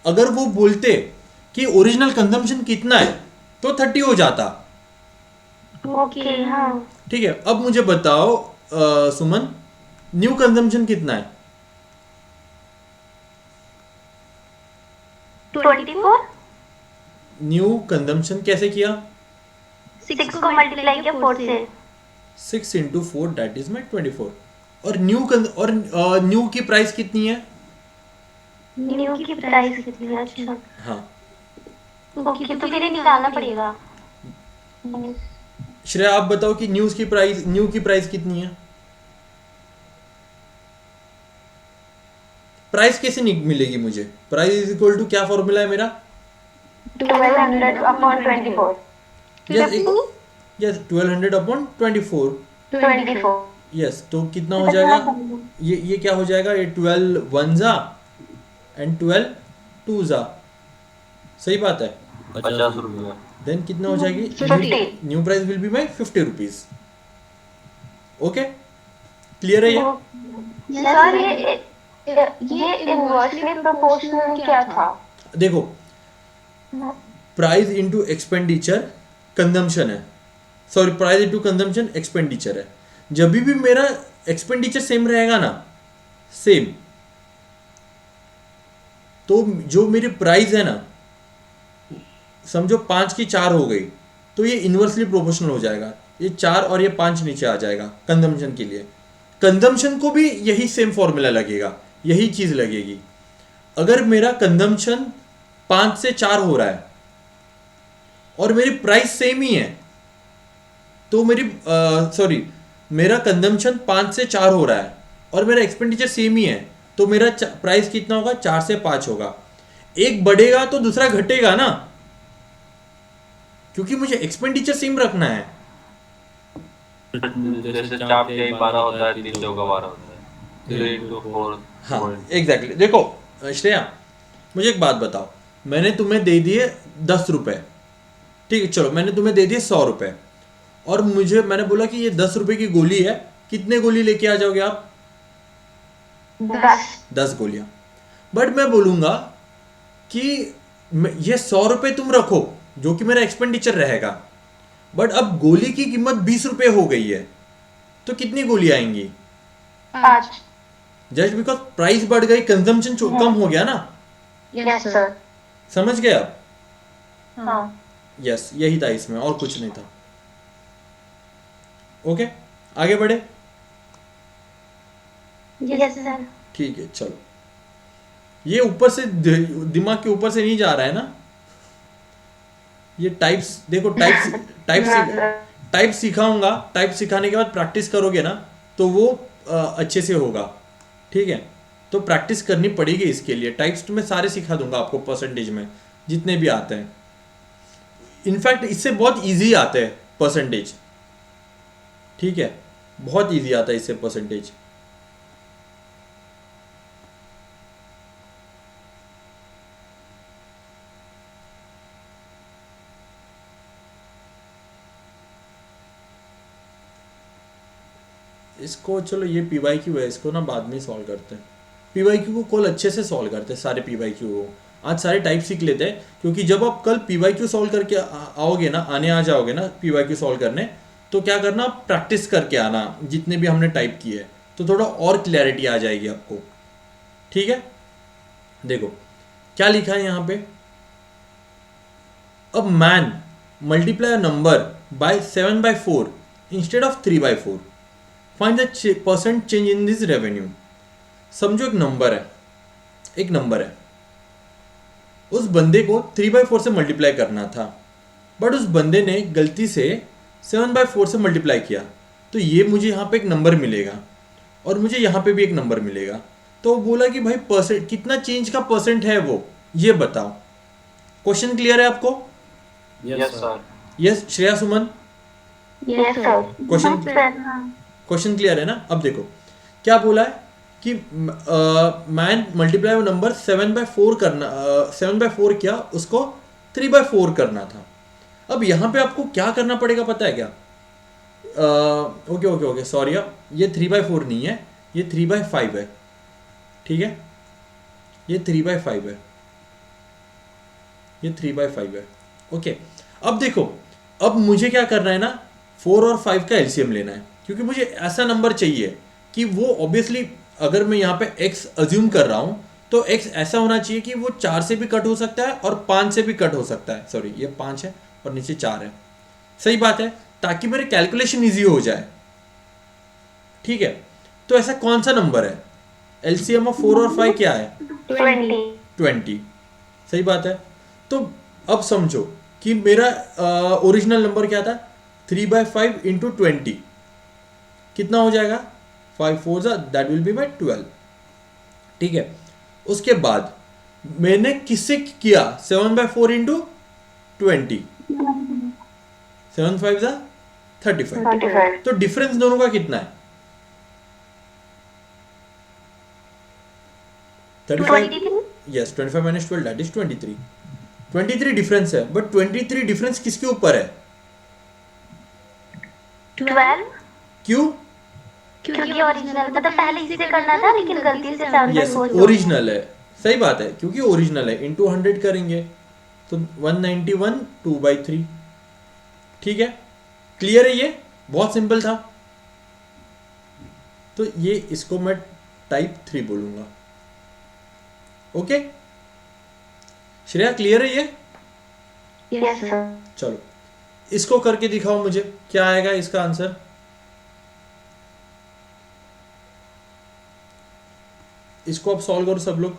अगर वो बोलते कि ओरिजिनल कंजम्पशन कितना है तो 30 हो जाता। ओके हाँ। ठीक है, अब मुझे बताओ सुमन, न्यू कंजम्पशन कितना है? 24। न्यू कंजम्पशन कैसे किया? 6 को मल्टीप्लाई किया 4 से। 6 इंटू 4 दैट इज माई 24। और न्यू की प्राइस कितनी है? न्यू की प्राइस कितनी है? अच्छा हाँ, ओके, तो फिर ये निकालना पड़ेगा। श्रेया आप बताओ कि न्यू की प्राइस कितनी है? प्राइस कैसे मिलेगी मुझे? प्राइस इज इक्वल टू क्या फॉर्मूला है मेरा? 1200 अपॉन 24। Yes 1200 upon 24। 24। यस, तो कितना हो जाएगा? ये क्या हो जाएगा? ये 12 1 एंड 12 2 सही बात है। 50 रुपये. देन कितना हो जाएगी? 50. New price will be by 50 rupees. Okay, clear है ये? सर ये इनवर्सली प्रोपोर्शनल क्या था? देखो, प्राइस इंटू एक्सपेंडिचर कंजम्पशन है, sorry price into consumption expenditure है। जब भी मेरा एक्सपेंडिचर सेम रहेगा ना, सेम, तो जो मेरी प्राइस है ना, समझो 5 की 4 हो गई, तो ये इन्वर्सली प्रोपोर्शनल हो जाएगा। ये 4 और ये 5 नीचे आ जाएगा कंजम्पशन के लिए। कंजम्पशन को भी यही सेम फॉर्मूला लगेगा, यही चीज लगेगी। अगर मेरा कंजम्पशन 5 से 4 हो रहा है और मेरी प्राइस सेम ही है, तो मेरा कंजम्पशन 5 से 4 हो रहा है और मेरा एक्सपेंडिचर सेम ही है, तो मेरा प्राइस कितना होगा? 4 से 5 होगा। एक बढ़ेगा तो दूसरा घटेगा ना, क्योंकि मुझे एक्सपेंडिचर सेम रखना है। जैसे 4 तिहाई 12 होता है, 3 चौका 12 होता है, 3 into 4 हाँ 4 एग्जैक्टली देखो श्रेया, मुझे एक बात बताओ, मैंने तुम्हें दे दिए 10 रुपए, ठीक है चलो मैंने तुम्हें दे दिए 100 रुपए, और मुझे मैंने बोला कि ये 10 रुपए की गोली है, कितने गोली लेके आ जाओगे आप? 10। 10 गोलियां। बट मैं बोलूंगा कि ये 100 रुपए तुम रखो, जो कि मेरा एक्सपेंडिचर रहेगा, बट अब गोली की कीमत 20 रुपए हो गई है, तो कितनी गोली आएंगी? 5। जस्ट बिकॉज प्राइस बढ़ गई, कंजम्पशन कम हो गया ना। Yes sir. समझ गए आप? हाँ। यस यही था इसमें, और कुछ नहीं था। ओके आगे बढ़े। Yes sir. ठीक है चलो, ये ऊपर से दिमाग के ऊपर से नहीं जा रहा है ना ये टाइप्स। देखो टाइप्स टाइप सिखाऊंगा, टाइप सिखाने के बाद प्रैक्टिस करोगे ना तो वो अच्छे से होगा, ठीक है। तो प्रैक्टिस करनी पड़ेगी इसके लिए। टाइप्स तो मैं सारे सिखा दूंगा आपको परसेंटेज में, जितने भी आते हैं। इनफैक्ट इससे बहुत इजी आते हैं परसेंटेज, ठीक है, बहुत इजी आता है इससे परसेंटेज। इसको चलो, ये पीवाईक्यू है, इसको ना बाद में सॉल्व करते हैं। पीवाईक्यू को कल अच्छे से सॉल्व करते हैं, सारे पीवाईक्यू को आज सारे टाइप सीख लेते हैं, क्योंकि जब आप कल पीवाईक्यू सॉल्व करके आओगे ना, आ जाओगे ना पीवाईक्यू सॉल्व करने, तो क्या करना, प्रैक्टिस करके आना जितने भी हमने टाइप किए, तो थोड़ा और क्लैरिटी आ जाएगी आपको, ठीक है। देखो क्या लिखा है यहाँ पे, अब man multiply number by 7/4 instead of 3/4, find the percent change in this revenue. समझो एक नंबर है, एक नंबर है, उस बंदे को 3/4 से मल्टीप्लाई करना था, बट उस बंदे ने गलती से 7/4 से मल्टीप्लाई किया, तो ये मुझे यहाँ पे एक नंबर मिलेगा और मुझे यहाँ पे भी एक नंबर मिलेगा। तो बोला कि भाई परसेंट कितना चेंज का परसेंट है वो, ये बताओ। क्वेश्चन क्लियर है आपको? Yes sir. Yes Shreya Suman, yes sir. Question question clear है ना? अब देखो क्या बोला है कि मैन मल्टीप्लाई नंबर 7/4 करना, 7/4 किया, उसको 3/4 करना था। अब यहाँ पे आपको क्या करना पड़ेगा पता है क्या? ओके ओके ओके सॉरी, अब ये 3/4 नहीं है, ये 3/5 है, ठीक है, ये 3/5 है, ये 3/5 है। ओके अब देखो, अब मुझे क्या करना है ना, 4 और 5 का एलसीएम लेना है, क्योंकि मुझे ऐसा नंबर चाहिए कि वो ऑब्वियसली, अगर मैं यहाँ पे x अज्यूम कर रहा हूँ तो x ऐसा होना चाहिए कि वो 4 से भी कट हो सकता है और 5 से भी कट हो सकता है। सॉरी ये 5 है और नीचे 4 है, सही बात है, ताकि मेरे कैलकुलेशन इजी हो जाए, ठीक है। तो ऐसा कौन सा नंबर है, एलसीएम ऑफ 4 और 5 क्या है? 20, सही बात है। तो अब समझो कि मेरा ओरिजिनल नंबर क्या था, 3/5 इंटू 20 कितना हो जाएगा, 5 4 दैट विल बी बाई 12, ठीक है। उसके बाद मैंने किससे किया, 7/4 इंटू 20, 7 5 35, तो डिफरेंस दोनों का कितना है, 35। Yes 25 minus 12 that is 23, 23 difference है, बट 23 डिफरेंस किसके ऊपर है, 12। क्यों? क्योंकि ओरिजिनल मतलब पहले इसे करना था लेकिन गलती से 7/4 यस ओरिजिनल है, सही बात है, क्योंकि ओरिजिनल है, इंटू 100 करेंगे तो 191 2/3, ठीक है। क्लियर है, ये बहुत सिंपल था। तो ये इसको मैं टाइप 3 बोलूंगा, ओके। श्रेया क्लियर है ये? Yes sir. चलो इसको करके दिखाओ मुझे, क्या आएगा इसका आंसर। इसको आप सॉल्व करो सब लोग।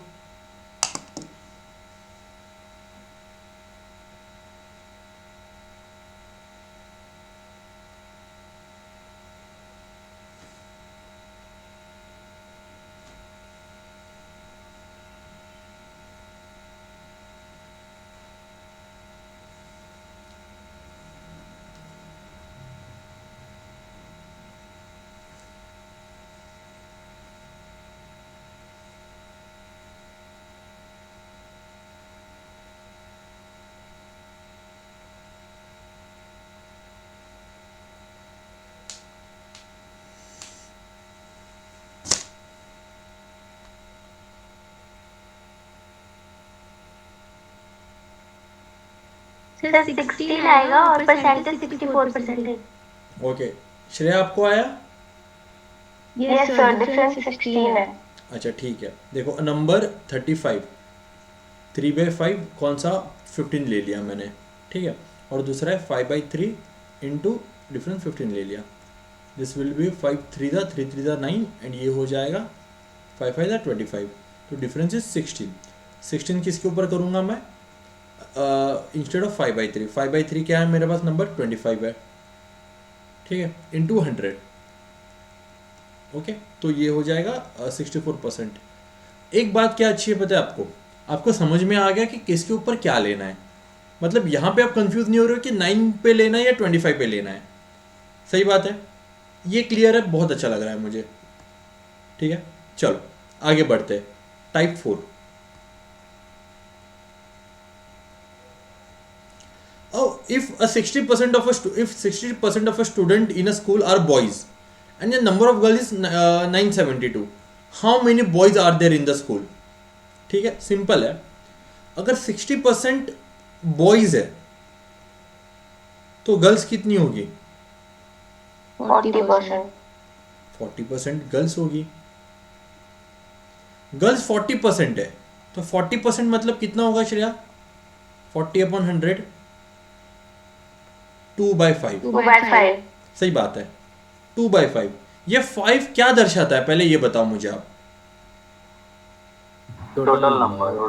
सर 16 आएगा और परसेंटेज 64% है। ओके, श्रेया आपको आया? यस सर, डिफरेंस 16 है। अच्छा ठीक है, देखो नंबर 35, 3/5 कौन सा, 15 ले लिया मैंने, ठीक है, और दूसरा है 5/3 इंटू डिफरेंस 15 ले लिया। दिस विल बी 5 3 3 3 9 एंड ये हो जाएगा 5 5 25, तो डिफरेंस इज 16। 16 किसके ऊपर करूँगा मैं, इंस्टेड ऑफ 5/3, 5/3 क्या है मेरे पास नंबर 25 है, ठीक है, इंटू 100। ओके, तो ये हो जाएगा 64%। एक बात क्या अच्छी है पता है आपको, आपको समझ में आ गया कि किसके ऊपर क्या लेना है, मतलब यहाँ पे आप कंफ्यूज नहीं हो रहे हो कि 9 पे लेना है या 25 पे लेना है। सही बात है, ये क्लियर है, बहुत अच्छा लग रहा है मुझे। ठीक है, चलो आगे बढ़ते हैं। Type 4, if 60% of a student in a school are boys and the number of girls is 972, how many boys are there in the school? ठीक है, सिंपल है, अगर 60% बॉयज है तो गर्ल्स कितनी होगी? 40%। 40% गर्ल्स होगी। गर्ल्स 40% है तो 40% मतलब कितना होगा श्रेया? 40/100, 2/5। 2/5। सही बात है, 2/5। ये 5 क्या दर्शाता है पहले ये बताओ मुझे आप। Total number,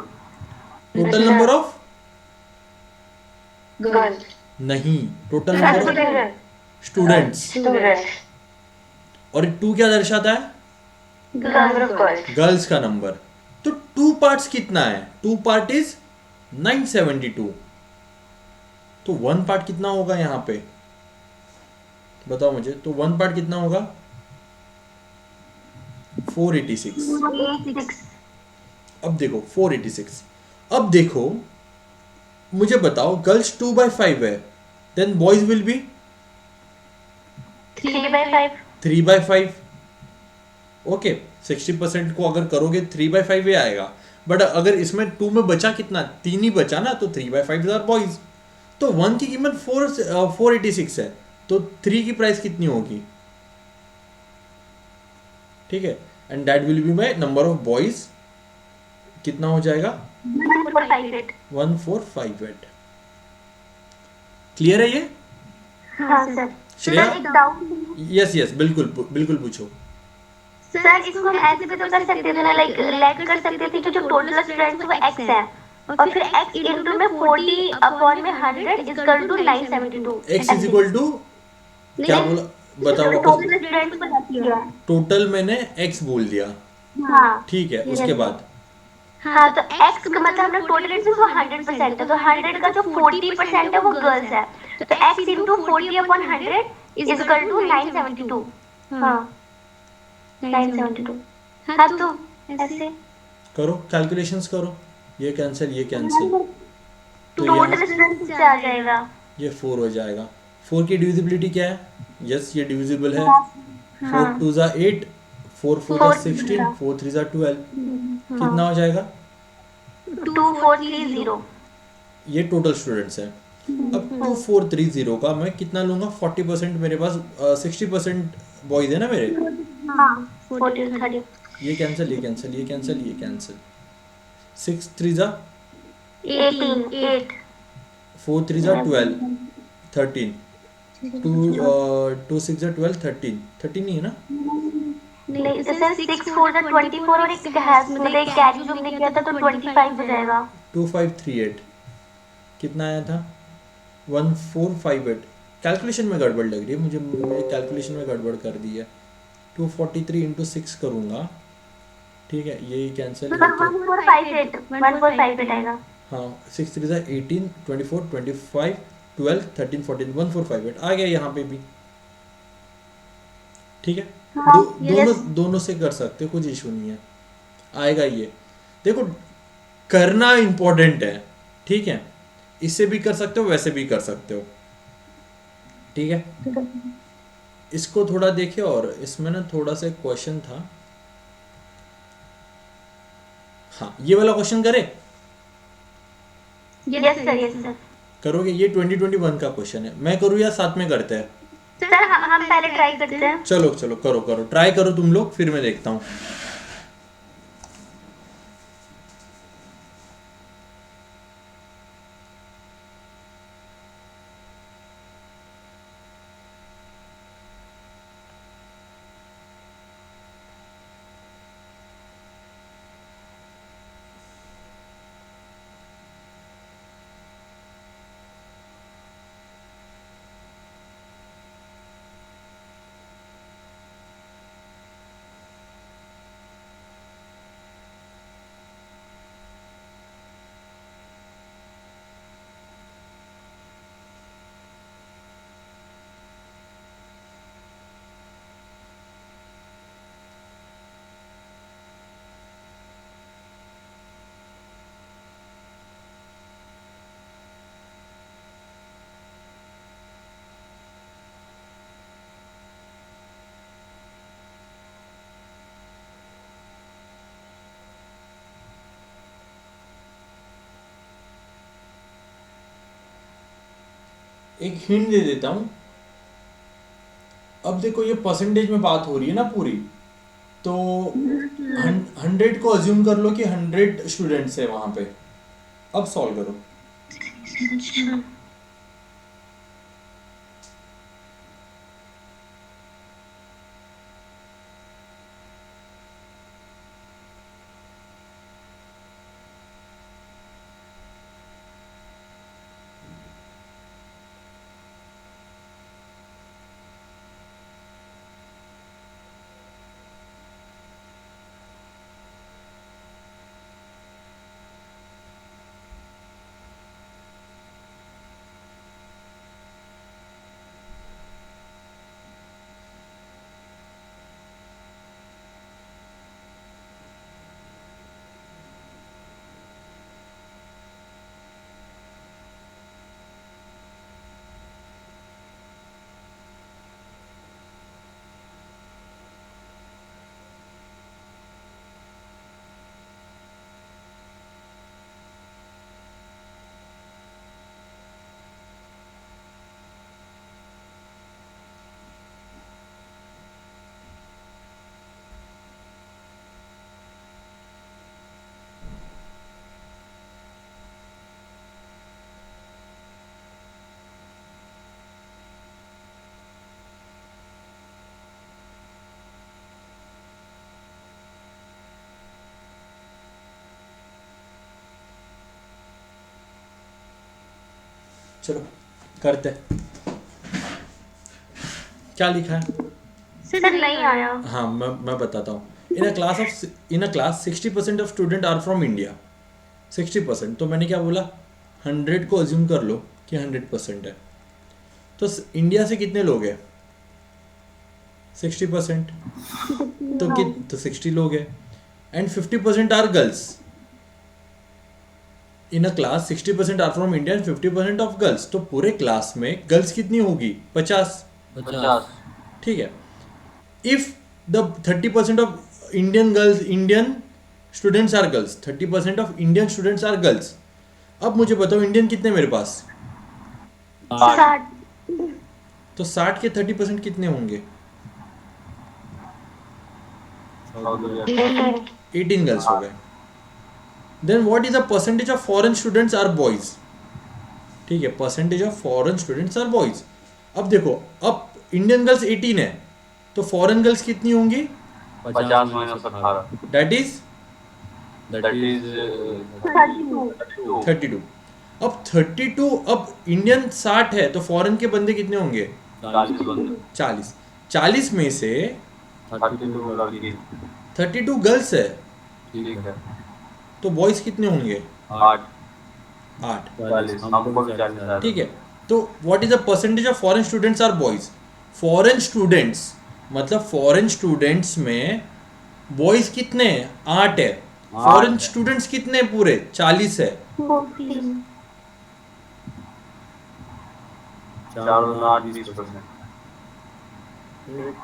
total number of girls नहीं, total number of students. Students और 2 क्या दर्शाता है? Number of girls. गर्ल्स का नंबर। तो 2 पार्ट्स कितना है? 2 पार्ट इज 972। तो 1 पार्ट कितना होगा यहाँ पे बताओ मुझे, तो 1 पार्ट कितना होगा? 486। अब देखो 486, अब देखो मुझे बताओ, गर्ल्स 2/5 है, than boys will be 3/5। 3/5। Okay, 60% को अगर करोगे 3/5 ही आएगा, बट अगर इसमें 2 में बचा कितना? 3 ही बचा ना, तो 3/5 आर बॉयज। तो 1 की कीमत 486 है, तो 3 की प्राइस कितनी होगी? ठीक है, and that will be my number of boys, कितना हो जाएगा? 1458। 1458। क्लियर है ये? हाँ सर। श्रेया? सर एक डाउट। यस यस, बिल्कुल बिल्कुल पूछो। सर इसको हम ऐसे भी तो कर सकते थे ना, लाइक लेट कर सकते थे कि जो टोटल स्टूडेंट्स वो x है और फिर x इनटू में 40 अपॉन में 100 is equal to 972। x is equal to क्या बोला बताओ वापस। टोटल स्टूडेंट्स को जाती है। टोटल मैंने x बोल दिया, हाँ ठीक है, उसके बाद हाँ, तो x का मतलब हमने टोटल इनटू वो 100% है, तो 100 का जो 40% है वो गर्ल्स है, तो x into 40 upon 100 is equal to 972। हाँ 972। हाँ तो ऐसे करो, कैलकुलेशंस करो, ये कैंसिल ये कैंसिल, तो टोटल स्टूडेंट्स से आ जाएगा। ये 4 हो जाएगा। 4 की डिविजिबिलिटी क्या है? यस ये डिविजिबल है। 4 2 ज़ा 8, 4 4 ज़ा 16, 4 3 ज़ा 12, कितना हो जाएगा? 2430। ये टोटल स्टूडेंट्स हैं। अब 2430 का मैं कितना लूंगा? 40%, मेरे पास 60% बॉयज है ना मेरे, हाँ 4030। ये कैंसिल ये कैंसिल ये कैंसिल ये कैंसिल, 6 3 ज़ा 18 8 4 3 ज़ा 12 13, 2 6 ज़ा 12 13 13 ही है ना? नहीं सर 6 4 ज़ा 24 और एक हैश मतलब एक कैरी जो हमने किया था तो 25 हो जाएगा। 2538 कितना आया था? 1458। कैलकुलेशन में गड़बड़ लग रही है मुझे, कैलकुलेशन में गड़बड़ कर दी है। 243 इंटू 6 करूँगा, ठीक है, ये कैंसिल। 1458 आएगा। हाँ 6 3 ज़ा 18 24 25 12 13 14 1458 आ गया यहाँ पे भी, ठीक है। दोनों से कर सकते हो, कुछ इशू नहीं है, आएगा ये। देखो करना इम्पोर्टेंट है, ठीक है, इससे भी कर सकते हो वैसे भी कर सकते हो, ठीक है। इसको थोड़ा देखिए, और इसमें ना थोड़ा सा क्वेश्चन था, हाँ ये वाला क्वेश्चन करें। Yes sir yes sir. करोगे? ये 2021 का क्वेश्चन है। मैं करूँ या साथ में करते हैं? सर हम पहले ट्राई करते हैं। चलो चलो करो करो, ट्राई करो तुम लोग, फिर मैं देखता हूँ। एक हिंट दे देता हूँ। अब देखो ये परसेंटेज में बात हो रही है ना पूरी, तो 100 को अज्यूम कर लो कि 100 स्टूडेंट्स है वहां पे। अब सॉल्व करो। चलो करते हैं। क्या लिखा है? सर नहीं आया। हाँ मैं बताता हूँ। In a class 60% of student are from India. 60%, तो मैंने क्या बोला, 100 को अज्यूम कर लो कि 100% है। तो इंडिया से कितने लोग हैं? 60%। तो 60 लोग हैं। And 50% are girls. In a class 60% are from India and 50% of girls. तो पूरे क्लास में गर्ल्स कितनी होगी? 50। 50। ठीक है। If the 30% of Indian students are girls, 30% of Indian students are girls. अब मुझे बताओ इंडियन कितने मेरे पास? 60। तो 60 के 30% कितने होंगे? 18 गर्ल्स हो गए। Then what is the percentage of foreign students are boys? ठीक है, percentage of foreign students are boys. अब देखो, अब इंडियन गर्ल्स 18 है, तो फॉरेन गर्ल्स कितनी होंगी? 50 minus 18 that is that is 32। अब 32, अब इंडियन 60 है, तो फॉरेन के बंदे कितने होंगे? 40 बंदे। 40। 40 में से 32 लड़की। 32 गर्ल्स है, ठीक है। तो बॉयज कितने होंगे? 8 8। 40 हमको भी 40 आ ठीक है। तो what is the percentage of foreign students are boys? Foreign students मतलब फॉरेन स्टूडेंट्स में बॉयज कितने हैं? 8 है। फॉरेन स्टूडेंट्स कितने हैं? पूरे 40 है। 4 20%।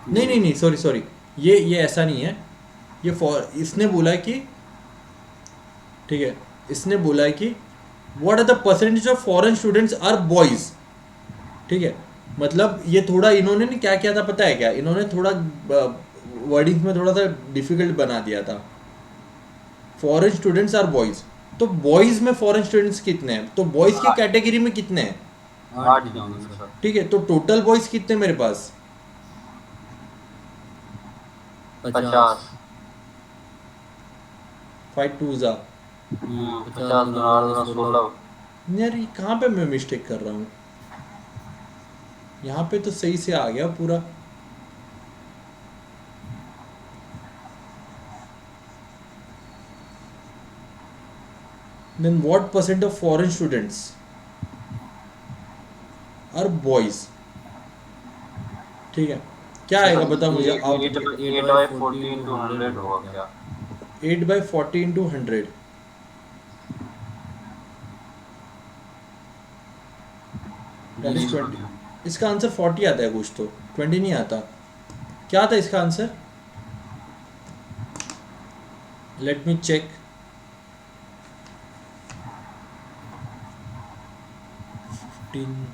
नहीं सॉरी, ये ऐसा नहीं है। ये इसने बोला है कि, ठीक है, इसने बोला है कि what are the percentage of foreign students are boys. ठीक है, मतलब ये थोड़ा इन्होंने ना क्या किया था पता है क्या, इन्होंने थोड़ा वर्डिंग में थोड़ा सा डिफिकल्ट बना दिया था। फॉरेन स्टूडेंट्स आर बॉयज, तो बॉयज में फॉरेन स्टूडेंट्स कितने हैं, तो बॉयज की कैटेगरी में कितने हैं, 8 ही होंगे सर। ठीक है, तो टोटल बॉयज कितने मेरे पास, 50। 5 2 जा। 50 गुना 8 गुना 16। यार ये कहाँ पे मैं मिस्टेक कर रहा हूँ, यहाँ पे तो सही से आ गया पूरा। Then what percent of foreign students are boys? ठीक है, क्या आएगा बता मुझे आप। 8/40 into 100 होगा क्या? 8/40 into 100, that is 20। इसका आंसर 40 आता है कुछ तो, 20 नहीं आता। क्या था इसका आंसर, लेट मी चेक। 15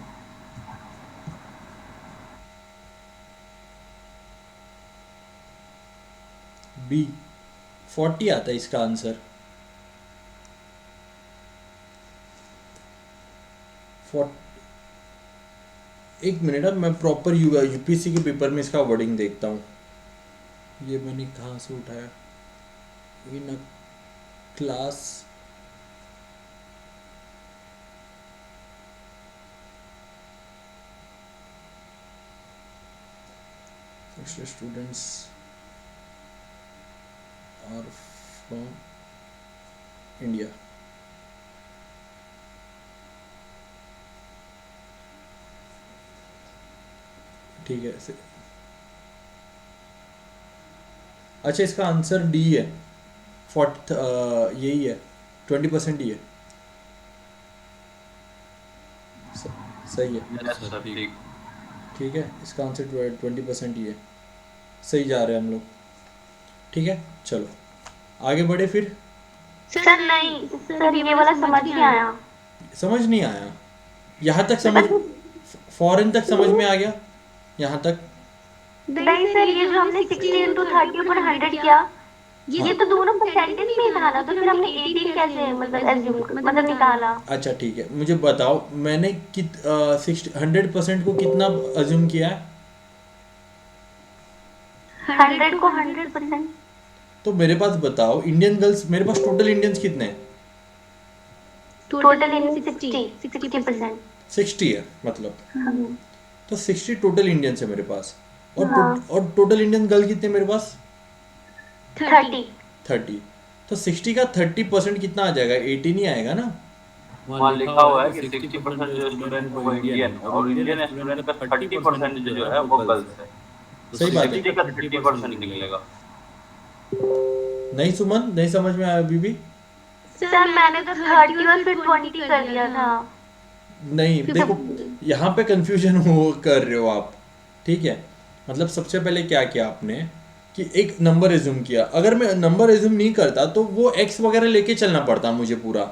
बी 40 आता है इसका आंसर। 40। एक मिनट, अब मैं प्रॉपर यूपीएससी के पेपर में इसका वर्डिंग देखता हूँ। ये मैंने कहाँ से उठाया, in class, students are from India. ठीक है, अच्छा इसका आंसर डी है, 40 यही है, 20% ही है। सही है, यस सर ठीक। ठीक है, इसका आंसर 20% ही है, सही जा रहे हैं हम लोग। ठीक है, चलो आगे बढ़े फिर। सर नहीं सर, ये वाला समझ नहीं आया। समझ नहीं आया, यहाँ तक समझ, फॉरेन तक समझ में आ गया यहाँ तक। नहीं सर, ये जो हमने 60 into 30 upon 100 किया, ये तो दोनों परसेंटेज में ही था ना, तो फिर हमने 18 कैसे मतलब एज्यूम मतलब निकाला। अच्छा ठीक है, मुझे बताओ मैंने 100% को कितना अज्यूम किया है। 100 को 100%। तो मेरे पास बताओ इंडियन गर्ल्स, मेरे पास टोटल इंडियंस कितने हैं, टोटल इन 60%। 60 है मतलब, तो 60 टोटल इंडियंस है मेरे पास, और हाँ। और टोटल इंडियन गर्ल कितने मेरे पास, 30। 30। तो 60 का 30% कितना आ जाएगा, 18 ही आएगा ना। वहाँ लिखा हुआ है कि 60% जो स्टूडेंट है वो इंडियन है, और इंडियन स्टूडेंट का 30% जो है वो गर्ल्स है। सही बात है, 60 का 30% निकलेगा। नहीं सुमन, नहीं समझ में आया अभी भी। सर मैंने तो 30 और फिर 20 कर दिया था। नहीं देखो, यहाँ पे कंफ्यूजन हो कर रहे हो आप, ठीक है। मतलब सबसे पहले क्या किया आपने कि एक नंबर एज्यूम किया, अगर मैं नंबर एज्यूम नहीं करता तो वो एक्स वगैरह लेके चलना पड़ता मुझे पूरा,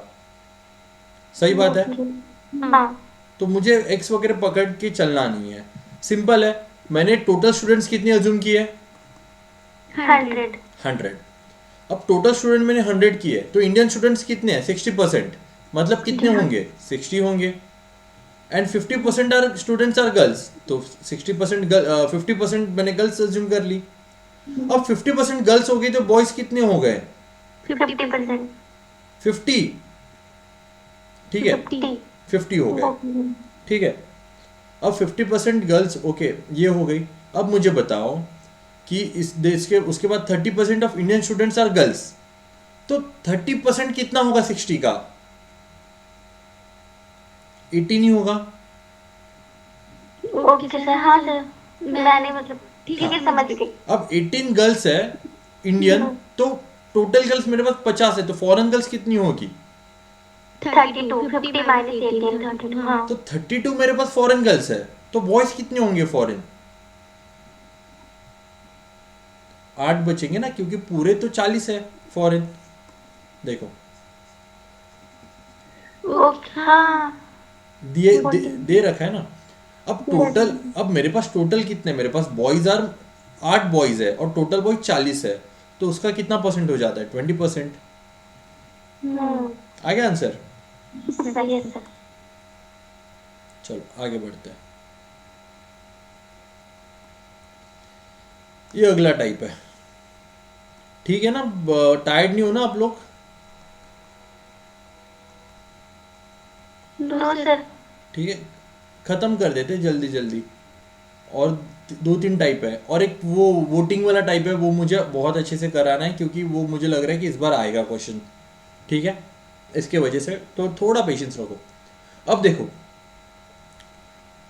सही बात है। हाँ। तो मुझे एक्स वगैरह पकड़ के चलना नहीं है, सिंपल है। मैंने टोटल स्टूडेंट्स कितने एज्यूम किए, 100। 100। अब टोटल स्टूडेंट मैंने 100 किए, तो इंडियन स्टूडेंट्स कितने हैं, 60%, मतलब कितने होंगे, 60 होंगे। And 50% are students are girls, तो 60% 50% मैंने गर्ल्स अज्यूम कर ली। अब 50% गर्ल्स हो गई तो बॉयज कितने हो गए, 50%। 50, ठीक है, 50 हो गए, ठीक है। अब 50% गर्ल्स, ओके ये हो गई। अब मुझे बताओ कि इसके उसके बाद 30% of Indian students are girls, तो 30% कितना होगा 60 का, 18 ही होगा। ओके सर, हाँ सर, मैंने मतलब ठीक है समझ गई। अब 18 गर्ल्स है इंडियन, तो टोटल गर्ल्स मेरे पास 50 है, तो फॉरेन गर्ल्स कितनी होगी, 32, 50 माइनस 18, 32। हाँ। तो 32 मेरे पास फॉरेन गर्ल्स है, तो बॉयज कितने होंगे फॉरेन, 8 बचेंगे ना, क्योंकि पूरे तो 40 है फॉरेन। देखो ओके हाँ दे रखा है ना। अब टोटल, अब मेरे पास टोटल कितने, मेरे पास बॉयज आर 8 बॉयज है और टोटल बॉयज 40 है, तो उसका कितना परसेंट हो जाता है? 20%। आ गया आंसर? सही है सर। चलो आगे बढ़ते हैं। ये अगला टाइप है, ठीक है ना? टायर्ड नहीं हो ना आप लोग? No sir. ठीक है, खत्म कर देते हैं जल्दी जल्दी। और 2-3 टाइप है, और एक वो वोटिंग वाला टाइप है, वो मुझे बहुत अच्छे से कराना है क्योंकि वो मुझे लग रहा है कि इस बार आएगा क्वेश्चन, ठीक है? इसके वजह से तो थोड़ा पेशेंस रखो। अब देखो,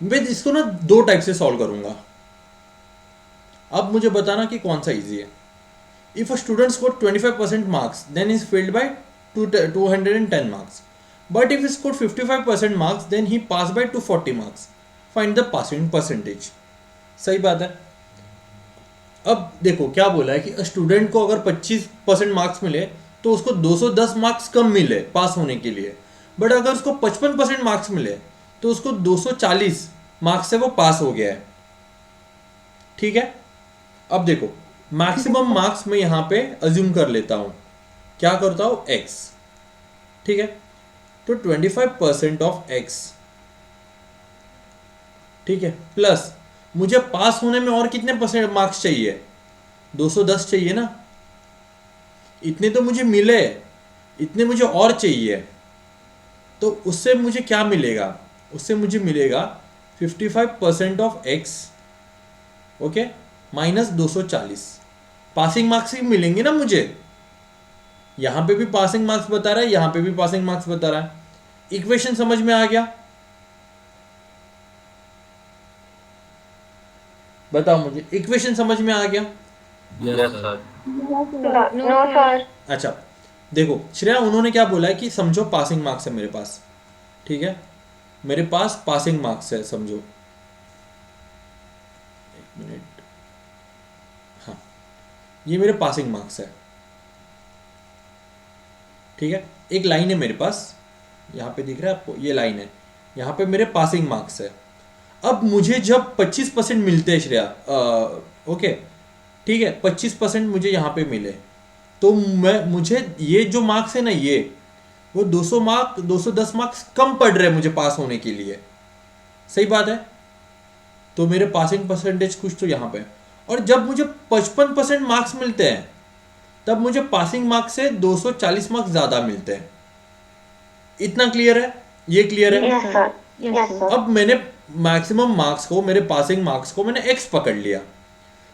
मैं इसको ना 2 टाइप से सॉल्व करूंगा। अब मुझे बताना कि कौन सा इजी है। If a student score 25% marks then is failed by 210 marks, but if score 55% marks then he pass by 240 marks, find the passing percentage. सही बात है। अब देखो क्या बोला है कि स्टूडेंट को अगर 25% मार्क्स मिले तो उसको 210 मार्क्स कम मिले पास होने के लिए, बट अगर उसको 55% मार्क्स मिले तो उसको 240 मार्क्स से वो पास हो गया है, ठीक है? अब देखो, मैक्सिमम मार्क्स मैं यहां पे अज्यूम कर लेता हूं, क्या करता हूं? x, ठीक है? तो 25% ऑफ x, ठीक है, प्लस मुझे पास होने में और कितने परसेंट मार्क्स चाहिए? 210 चाहिए ना। इतने तो मुझे मिले, इतने मुझे और चाहिए, तो उससे मुझे क्या मिलेगा? उससे मुझे मिलेगा 55% of x, okay, minus 240। Passing marks ही मिलेंगे ना मुझे। यहां पे भी पासिंग मार्क्स बता रहा है, यहां पे भी पासिंग मार्क्स बता रहा है। इक्वेशन समझ में आ गया? बताओ मुझे, इक्वेशन समझ में आ गया? Yes sir. No sir. अच्छा देखो श्रेया, उन्होंने क्या बोला है कि समझो पासिंग मार्क्स है मेरे पास, ठीक है? मेरे पास पासिंग मार्क्स है, समझो। एक मिनट, हाँ, ये मेरे पासिंग मार्क्स है, ठीक है? एक लाइन है मेरे पास, यहाँ पे दिख रहा है आपको, ये लाइन है, यहाँ पे मेरे पासिंग मार्क्स है। अब मुझे जब 25% मिलते हैं श्रेया, ओके, ठीक है, 25% मुझे यहाँ पे मिले, तो मुझे ये जो मार्क्स है ना, ये वो 210 मार्क्स कम पड़ रहे हैं मुझे पास होने के लिए। सही बात है? तो मेरे पासिंग परसेंटेज कुछ तो यहाँ पे, और जब मुझे 55% मार्क्स मिलते हैं तब मुझे पासिंग मार्क्स से 240 मार्क्स ज्यादा मिलते हैं। इतना क्लियर है? ये क्लियर है? Yes sir. Yes sir. अब मैंने मैक्सिमम मार्क्स को, मेरे पासिंग मार्क्स को मैंने x पकड़ लिया,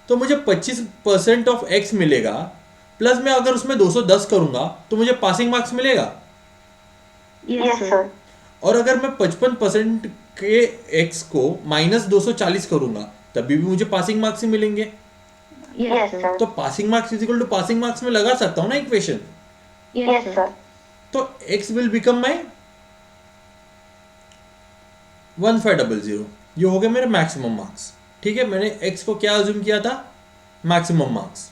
तो मुझे 25% ऑफ x मिलेगा, प्लस मैं अगर उसमें 210 करूंगा तो मुझे पासिंग मार्क्स मिलेगा। Yes sir. और अगर मैं 55% के x को माइनस 240 करूंगा तभी भी मुझे पासिंग मार्क्स ही मिलेंगे। Yes sir. तो passing marks is equal to passing marks में लगा सकता हूं ना इक्वेशन। Yes sir. तो x विल बिकम माई 1500, ये हो गए मेरे मैक्सिमम मार्क्स, ठीक है? मैंने x को क्या अज्यूम किया था? मैक्सिमम मार्क्स,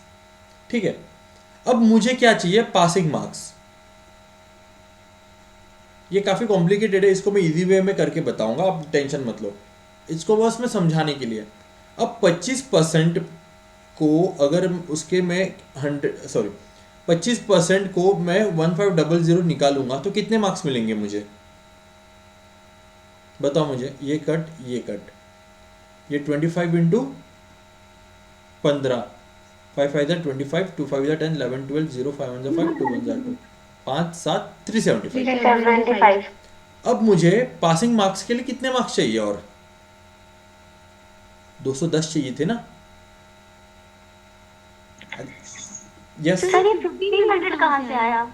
ठीक है? अब मुझे क्या चाहिए? Passing marks. ये काफी कॉम्प्लिकेटेड है, इसको मैं इजी वे में करके बताऊंगा, आप टेंशन मत लो, इसको बस मैं समझाने के लिए। अब 25% को अगर उसके मैं 25% को मैं 1500 निकालूंगा तो कितने मार्क्स मिलेंगे मुझे? बताओ मुझे। ये कट, ये कट, ये 25 इंटू 15, 5 5 25, 2 5 10, 11 12, 0 5 1 5, 2 1 2, 5 7 375। 375। अब मुझे पासिंग मार्क्स के लिए कितने मार्क्स चाहिए? और 210 चाहिए थे ना? यस सर ये 1500 कहाँ से आया?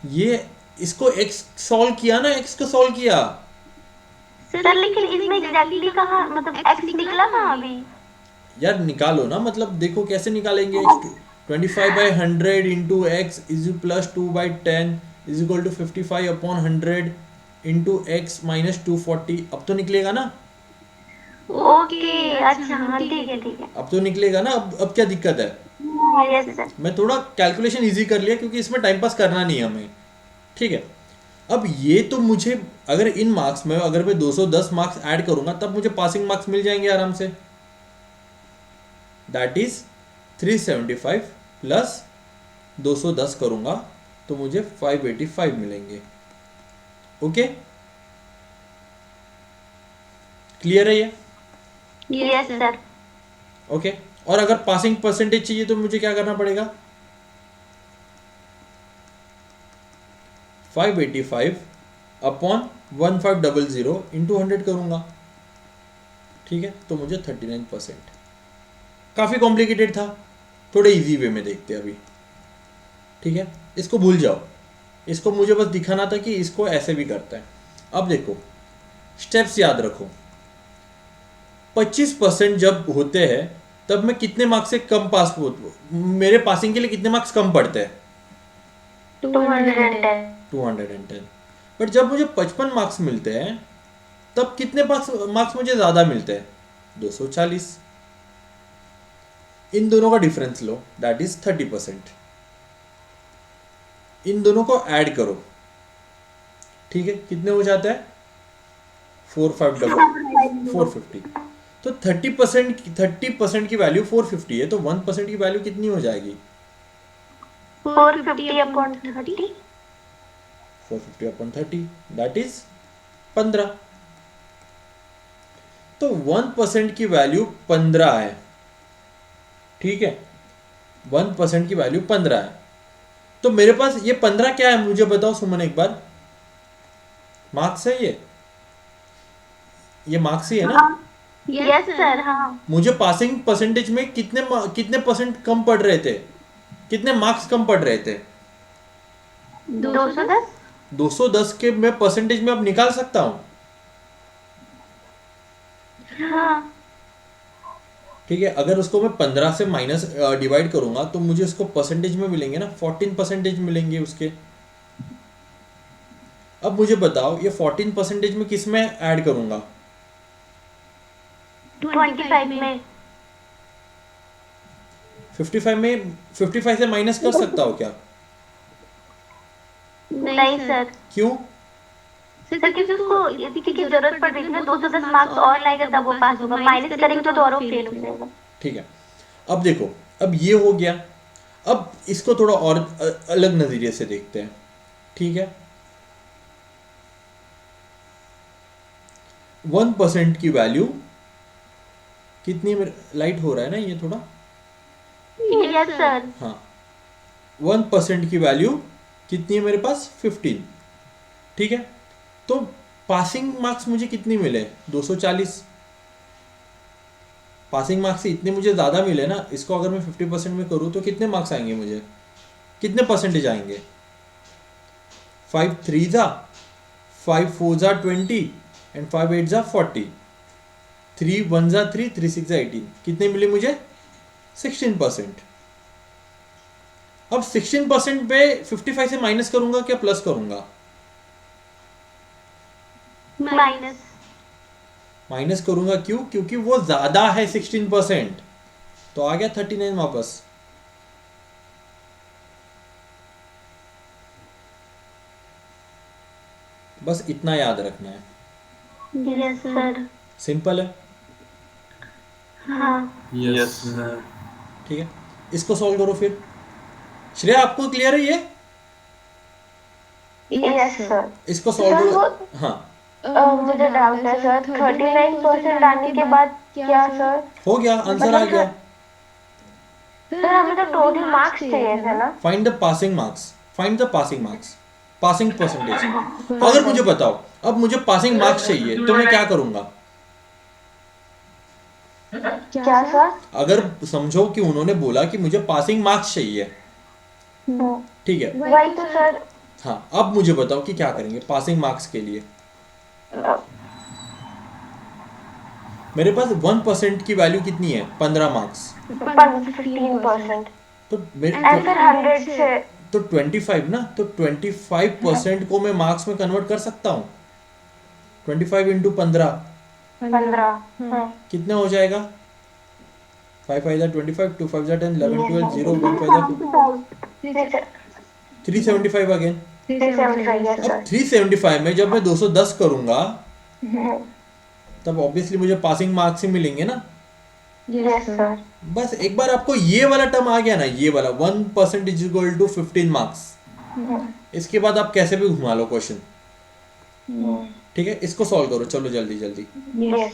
ये इसको x सॉल्व किया ना, x को सॉल्व किया। सर लेकिन इसमें एग्जैक्टली कहाँ, मतलब x निकला कहाँ अभी? यार निकालो ना, मतलब देखो कैसे निकालेंगे। 25/100 into x is plus 2/10 is equal to 55/100 into x minus 240। अब तो निकलेगा ना? ओके अच्छा हाँ ठीक है ठीक है। अब तो निकलेगा ना? अब क्या दिक्कत है? Yes sir. मैं थोड़ा कैलकुलेशन इजी कर लिया क्योंकि इसमें टाइम पास करना नहीं है हमें, ठीक है? अब ये तो मुझे अगर इन मार्क्स में अगर मैं 210 मार्क्स ऐड करूंगा तब मुझे पासिंग मार्क्स मिल जाएंगे आराम से, दैट इज 375 प्लस 210 करूंगा तो मुझे 585 मिलेंगे। ओके, क्लियर है ये? Yes sir. ओके, और अगर पासिंग परसेंटेज चाहिए तो मुझे क्या करना पड़ेगा? 585 अपॉन 1500 इंटू 100 करूंगा, ठीक है, तो मुझे 39%। काफ़ी कॉम्प्लिकेटेड था, थोड़े इजी वे में देखते हैं अभी, ठीक है, इसको भूल जाओ, इसको मुझे बस दिखाना था कि इसको ऐसे भी करता है। अब देखो स्टेप्स याद रखो, 25% जब होते हैं तब मैं कितने मार्क्स से कम पास मेरे पासिंग के लिए कितने मार्क्स कम पड़ते हैं? 210। 210। बट जब मुझे 55 मार्क्स मिलते हैं तब कितने मार्क्स मुझे ज़्यादा मिलते हैं? 240। इन दोनों का डिफरेंस लो, दैट इज 30%। इन दोनों को ऐड करो, ठीक है, कितने हो जाता है? 450। तो 30% की वैल्यू 450 है, तो 1% की वैल्यू कितनी हो जाएगी? 450 अपॉन 30। 450 upon 30 that is 15। तो 1% की वैल्यू 15 है, ठीक है, 1% की वैल्यू 15 है। तो मेरे पास ये 15 क्या है मुझे बताओ सुमन एक बार, मार्क्स है ये मार्क्स ही है ना? Yes sir. हाँ, मुझे पासिंग परसेंटेज में कितने परसेंट कम पड़ रहे थे, कितने मार्क्स कम पड़ रहे थे? 210। 210 के मैं परसेंटेज में अब निकाल सकता हूं, हाँ, ठीक है। अगर उसको मैं 15 से माइनस डिवाइड करूंगा तो मुझे उसको परसेंटेज में मिलेंगे ना, 14% मिलेंगे उसके। अब मुझे बताओ ये 14% में किस में ऐड करूंगा? 25 में। 55 में 55 से माइनस कर सकता हो क्या? नहीं सर। क्यों? सर क्योंकि उसको यदि की जरूरत पड़ रही थी ना, 210 मार्क्स और लाएगा तब वो पास होगा, माइनस करेंगे तो और वो फेल हो जाएगा। ठीक है, अब देखो, अब ये हो गया, अब इसको थोड़ा और अलग नजरिए से देखते हैं, ठीक है। 1% की वैल्यू कितनी, लाइट हो रहा है ना ये थोड़ा? Yes sir. हाँ, 1% की वैल्यू कितनी है मेरे पास? 15, ठीक है। तो पासिंग मार्क्स मुझे कितनी मिले? 240। पासिंग मार्क्स से इतने मुझे ज़्यादा मिले ना, इसको अगर मैं 50% में करूँ तो कितने मार्क्स आएंगे मुझे, कितने परसेंटेज आएंगे? 5 3 जा 5 4 जा 20 एंड 5 8 जा 40, 3 1 जा 3 3 6 जा 18, कितने मिले मुझे? 16%। अब 16% पे 55 से माइनस करूंगा क्या प्लस करूंगा? माइनस। माइनस करूंगा, क्यों? क्योंकि वो ज्यादा है 16%, तो आ गया 39 वापस। बस इतना याद रखना है, यस सर। सिंपल है, हाँ, यस सर। ठीक है। इसको सॉल्व करो फिर। श्रेया आपको क्लियर है ये? Yes sir. इसको सॉल्व करो। हाँ, मुझे डाउट है सर, 39% आने के बाद क्या सर? हो गया, आंसर आ गया। सर हमें तो टोटल मार्क्स चाहिए थे ना। Find the passing marks, find the passing marks, passing percentage. अगर मुझे बताओ अब मुझे पासिंग मार्क्स चाहिए तो मैं क्या करूंगा? क्या सर? अगर समझो कि उन्होंने बोला कि मुझे पासिंग मार्क्स चाहिए, ठीक है, वही तो सर। हाँ, अब मुझे बताओ कि क्या करेंगे पासिंग मार्क्स के लिए। मेरे पास 1% की वैल्यू कितनी है? 15 मार्क्स। 15%। तो मेरे एंड फिर 100 से तो 25 ना, तो 25% को मैं मार्क्स में कन्वर्ट कर सकता हूँ। 25 इंटू 15 15। कितना हो जाएगा? 5 5 जा 25, 2 5 जा 10, 11 12, 0 1 5 जा 375 अगेन। 375, yes अब sir. 375 में जब मैं 210 करूंगा तब ऑब्वियसली मुझे पासिंग मार्क्स ही मिलेंगे ना। Yes sir. बस एक बार आपको ये वाला टर्म आ गया ना, ये वाला 1% इज इक्वल टू 15 मार्क्स, इसके बाद आप कैसे भी घुमा लो क्वेश्चन। ठीक है, इसको सॉल्व करो, चलो जल्दी जल्दी। Yes.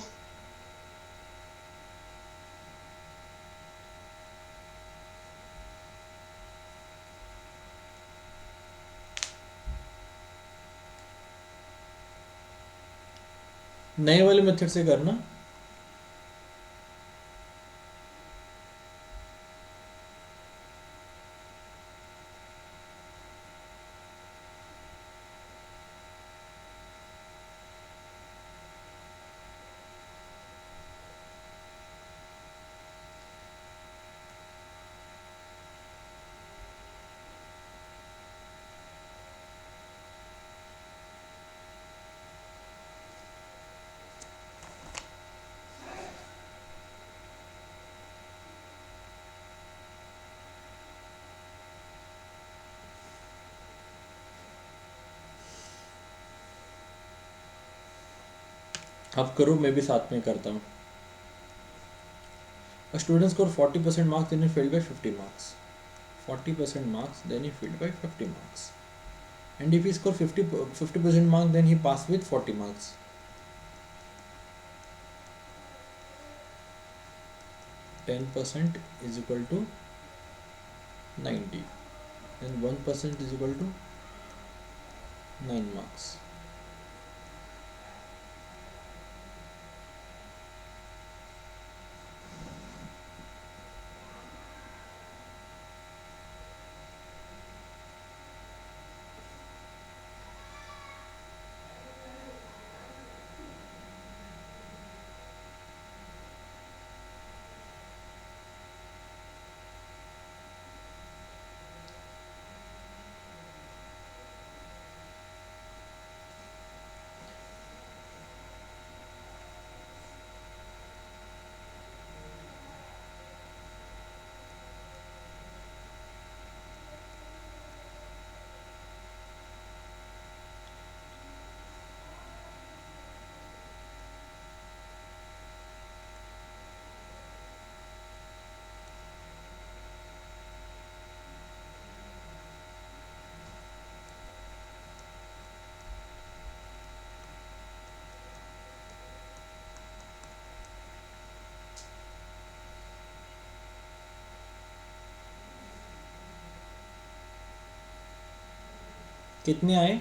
नए वाले मेथड से करना। अब करो, मैं भी साथ में करता हूँ। A student score 40% marks, then he failed by 50 marks. 40% marks, then he failed by 50 marks. And if he score 50% marks, then he passed with 40 marks. %10% is equal to 90. And 1% is equal to 9 marks. कितने आए?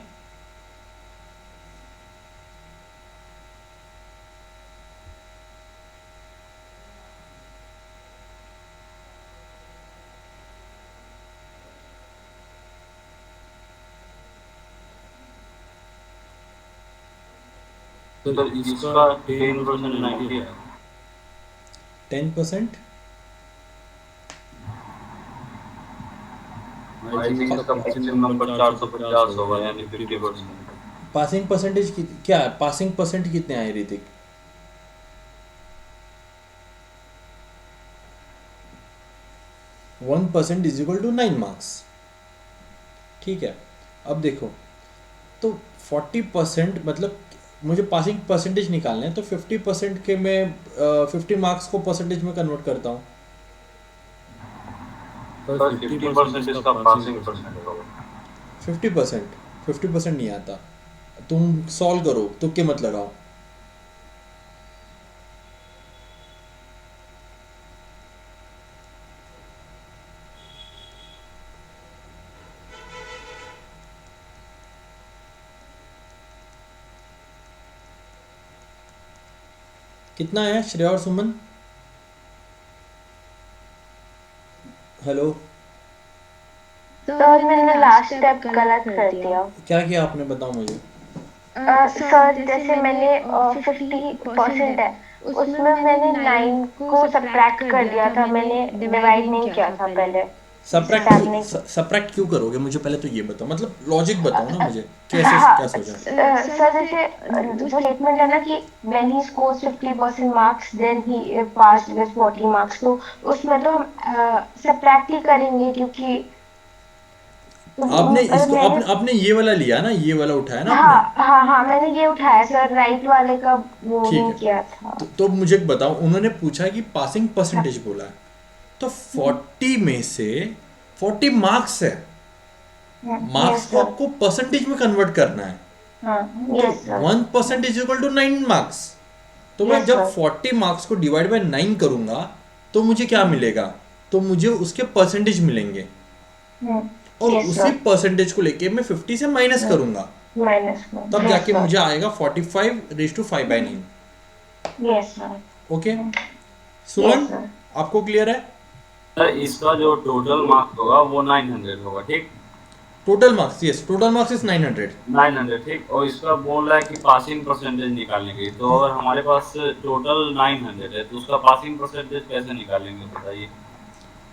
तो इसका 10% 90 है। 10%? I think इसका maximum number 450 होगा, यानी 50%। Passing percentage क्या है? पासिंग परसेंट कितने आए Hrithik? 1% is equal to 9 marks. ठीक है, अब देखो, तो 40% मतलब मुझे पासिंग परसेंटेज निकालना है, तो 50% के मैं 50 मार्क्स को परसेंटेज में कन्वर्ट करता हूँ। तो 50% इसका पासिंग परसेंट होगा। 50% नहीं आता, तुम सॉल्व करो, तुक्के मत लगाओ। कितना है श्रेया और सुमन? हेलो सर मैंने लास्ट स्टेप गलत कर दिया। क्या किया आपने, बताओ मुझे। सर जैसे मैंने 50% है, उसमें मैंने 9 को सब्ट्रैक्ट कर दिया था, मैंने डिवाइड नहीं किया था पहले। सब्ट्रैक्ट क्यों करोगे, मुझे पहले तो ये बताओ, मतलब लॉजिक बताओ ना मुझे, कैसे क्या सोचा? सर जैसे जो स्टेटमेंट है ना कि when he scores 50% marks then he passed with 40 marks, तो उसमें तो हम सब्ट्रैक्ट ही करेंगे, क्योंकि आपने इसको मैंने आपने ये वाला लिया ना, ये वाला उठाया ना आपने? हाँ हाँ हाँ, मैंने ये उठाया सर, राइट वाले का वो ठीक नहीं है। किया था। तो मुझे बताओ, उन्होंने पूछा कि पासिंग हाँ परसेंटेज बोला है, तो 40 में से 40 मार्क्स है, मार्क्स यस को सर। आपको परसेंटेज में कन्वर्ट करना है। हाँ तो yes sir. 1% is equal to 9 marks. तो मैं यस जब सर। 40 मार्क्स को डिवाइड बाय 9 करूंगा तो मुझे क्या मिलेगा? तो मुझे उसके परसेंटेज मिलेंगे, और यस उसी सर। परसेंटेज को लेके मैं 50 से माइनस करूंगा, माइनस तब में, यस जाके सर। मुझे आएगा 45 raise to 5/9। Yes sir. Okay yes Suman, sir. आपको क्लियर है? सर इसका जो टोटल मार्क्स होगा वो 900 होगा, ठीक। Total marks, yes, total marks is 900। 900, ठीक। और इसका बोल रहा है कि पासिंग परसेंटेज निकालने के लिए, तो अगर हमारे पास टोटल 900 है तो उसका पासिंग परसेंटेज कैसे निकालेंगे बताइए।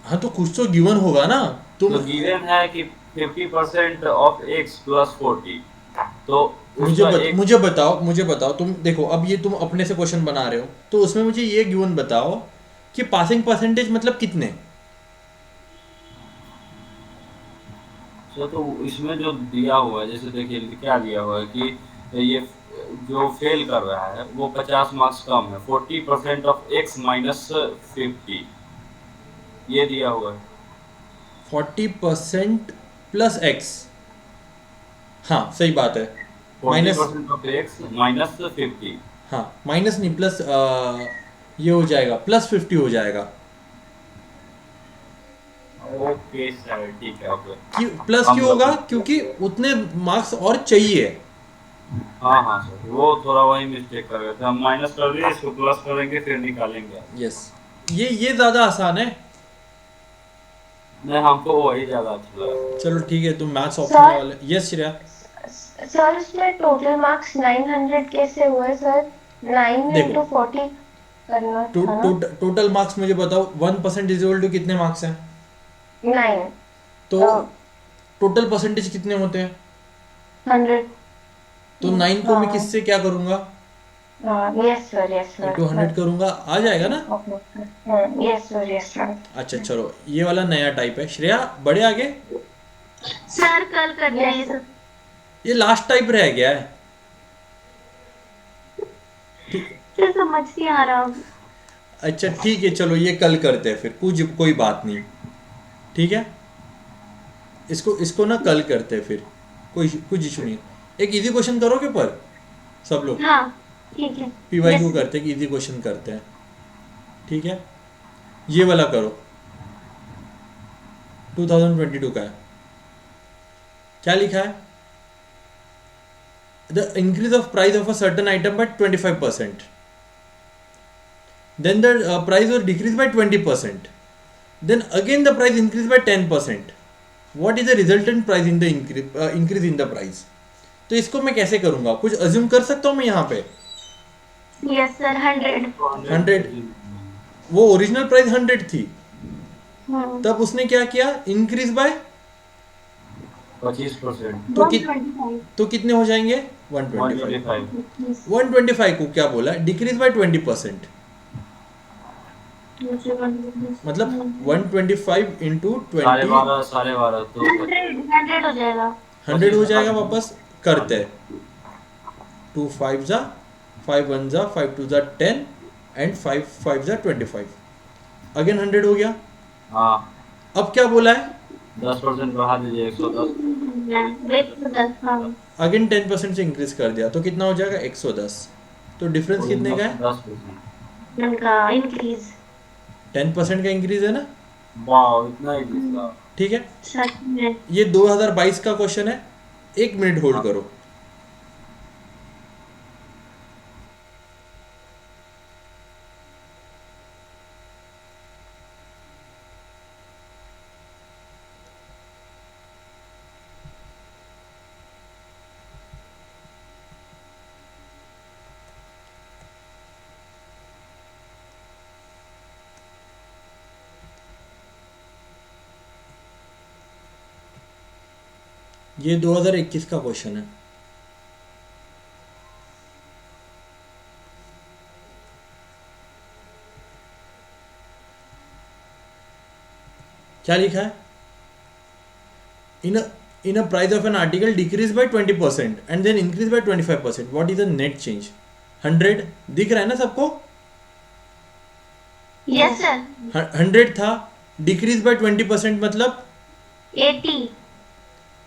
हाँ तो कुछ तो गिवन होगा ना तुम। तो गिवन है कि 50% ऑफ x प्लस 40, तो उसका एक। मुझे बताओ, तुम देखो अब ये तुम अपने से क्वेश्चन बना रहे हो, तो उसमें मुझे ये गिवन बताओ कि पासिंग परसेंटेज मतलब कितने? तो इसमें जो दिया हुआ है, जैसे देखिए क्या दिया हुआ है कि ये जो फेल कर रहा है वो 50 मार्क्स कम है, 40% ऑफ x माइनस 50, ये दिया हुआ है। 40% प्लस एक्स, हाँ सही बात है। Forty minus, percent of x minus 50। हाँ माइनस नहीं, प्लस ये हो जाएगा, +50 हो जाएगा। ओके सर, ठीक है, ओके। क्यों प्लस हम क्यों होगा? गलती। क्योंकि उतने मार्क्स और चाहिए। हाँ हाँ सर, वो थोड़ा वही मिस्टेक कर रहे थे, हम माइनस कर दिए, इसको प्लस करेंगे फिर निकालेंगे। यस, ये ज़्यादा आसान है। नहीं, हमको वही ज्यादा अच्छा लगा। चलो ठीक है, तुम मैथ्स ऑप्शनल सर, वाले, यस श्रेया। सर इसमें टोटल मार्क्स 900 कैसे हुए सर? 9 देखो, इंटू 40 करना था ना? टोटल मार्क्स मुझे बताओ, 1% इज इक्वल टू कितने मार्क्स हैं? 9। तो टोटल परसेंटेज कितने होते हैं? 100। तो 9 को मैं हाँ किससे क्या करूंगा? हाँ, yes sir, yes into sir. 100 करूंगा, आ जाएगा ना? Yes sir, yes sir. अच्छा चलो, ये वाला नया टाइप है। श्रेया बढ़े आगे, सर कल करते हैं ये यस। सब। ये लास्ट टाइप रह गया है। ठीक, सर समझ नहीं आ रहा। अच्छा ठीक है, चलो ये कल करते हैं फिर, कुछ कोई बात नहीं, ठीक है। इसको इसको ना कल करते हैं फिर, कोई कुछ इशू नहीं है। एक इजी क्वेश्चन करोगे पर सब लोग? हाँ ठीक है। PY Q yes. करते हैं कि इजी क्वेश्चन करते हैं, ठीक है। ये वाला करो, 2022 का है। क्या लिखा है? The increase of price of a certain item by 25%, then the price was decreased by 20%, then again the price increased by 10%. What is the resultant price in the increase in the price? तो इसको मैं कैसे करूंगा? कुछ assume कर सकता हूँ मैं यहाँ पे? Yes sir 100। 100, वो ओरिजिनल प्राइस 100 थी, हम्म। तब उसने क्या किया? Increase by 25%। तो 125। तो कितने हो जाएंगे? 125। 125। 125 को क्या बोला? डिक्रीज बाय 20%, मतलब 125 इंटू 20, 12.5, 12.5 तो 100 हो जाएगा। 100 हो 25 जाएगा। वापस करते हैं, 2 5 जा, 5 1 जा, 5 2 जा 10, एंड 5 5 जा 25, अगेन 100 हो गया। हाँ, अब क्या बोला है? 10% बढ़ा दीजिए, 110। वेट तो 10। हाँ। अगेन 10% से इंक्रीज कर दिया, तो कितना हो जाएगा? 110। तो डिफरेंस कितने का है? 10%। उनका इंक्रीज। 10% का इंक्रीज है ना? वाह, इतना ही इसका। ठीक है, सच में। ये 2022 का क्वेश्चन है। 1 मिनट होल्ड हाँ। करो। ये 2021 का क्वेश्चन है। क्या लिखा है? in a price of an article decrease by 20% and then increase by 25%, what is the net change? 100 दिख रहा है ना सबको? यस सर 100 था, decrease by 20% मतलब 80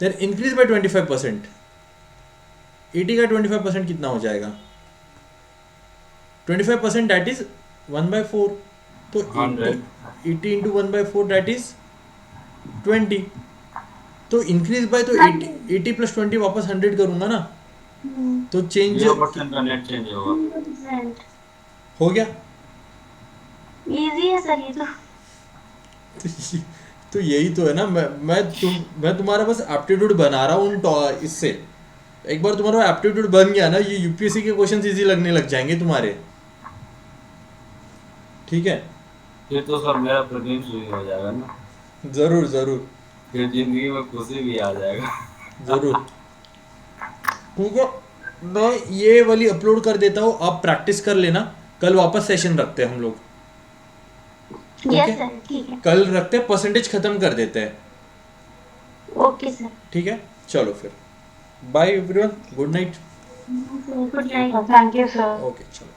then increase by 25%. 80 का 25% कितना हो जाएगा? 25% that is 1/4. तो 80 into 1/4 that is 20. तो इंक्रीज बाय तो 80 प्लस 20 वापस 100 करूंगा ना, तो चेंज 0% का नेट चेंज होगा। हो गया। इजी है सर ये तो। तो यही तो है ना, मैं तुम्हारा बस एप्टीट्यूड बना रहा हूँ इससे। एक बार तुम्हारा एप्टीट्यूड बन गया ना, ये यूपीएससी के क्वेश्चंस इजी लगने लग जाएंगे तुम्हारे। ठीक है, फिर तो सर मेरा प्रेजेंट शुरू हो जाएगा ना। जरूर जरूर, फिर जिंदगी में खुशी भी आ जाएगा। जरूर। ठीक है, मैं ये वाली अपलोड कर देता हूँ, आप प्रैक्टिस कर लेना। कल वापस सेशन रखते हैं हम लोग। यस सर ठीक है। कल रखते हैं, परसेंटेज खत्म कर देते हैं। Okay sir. ठीक है, चलो फिर bye everyone, good night. Good night. Thank you sir. Okay चलो।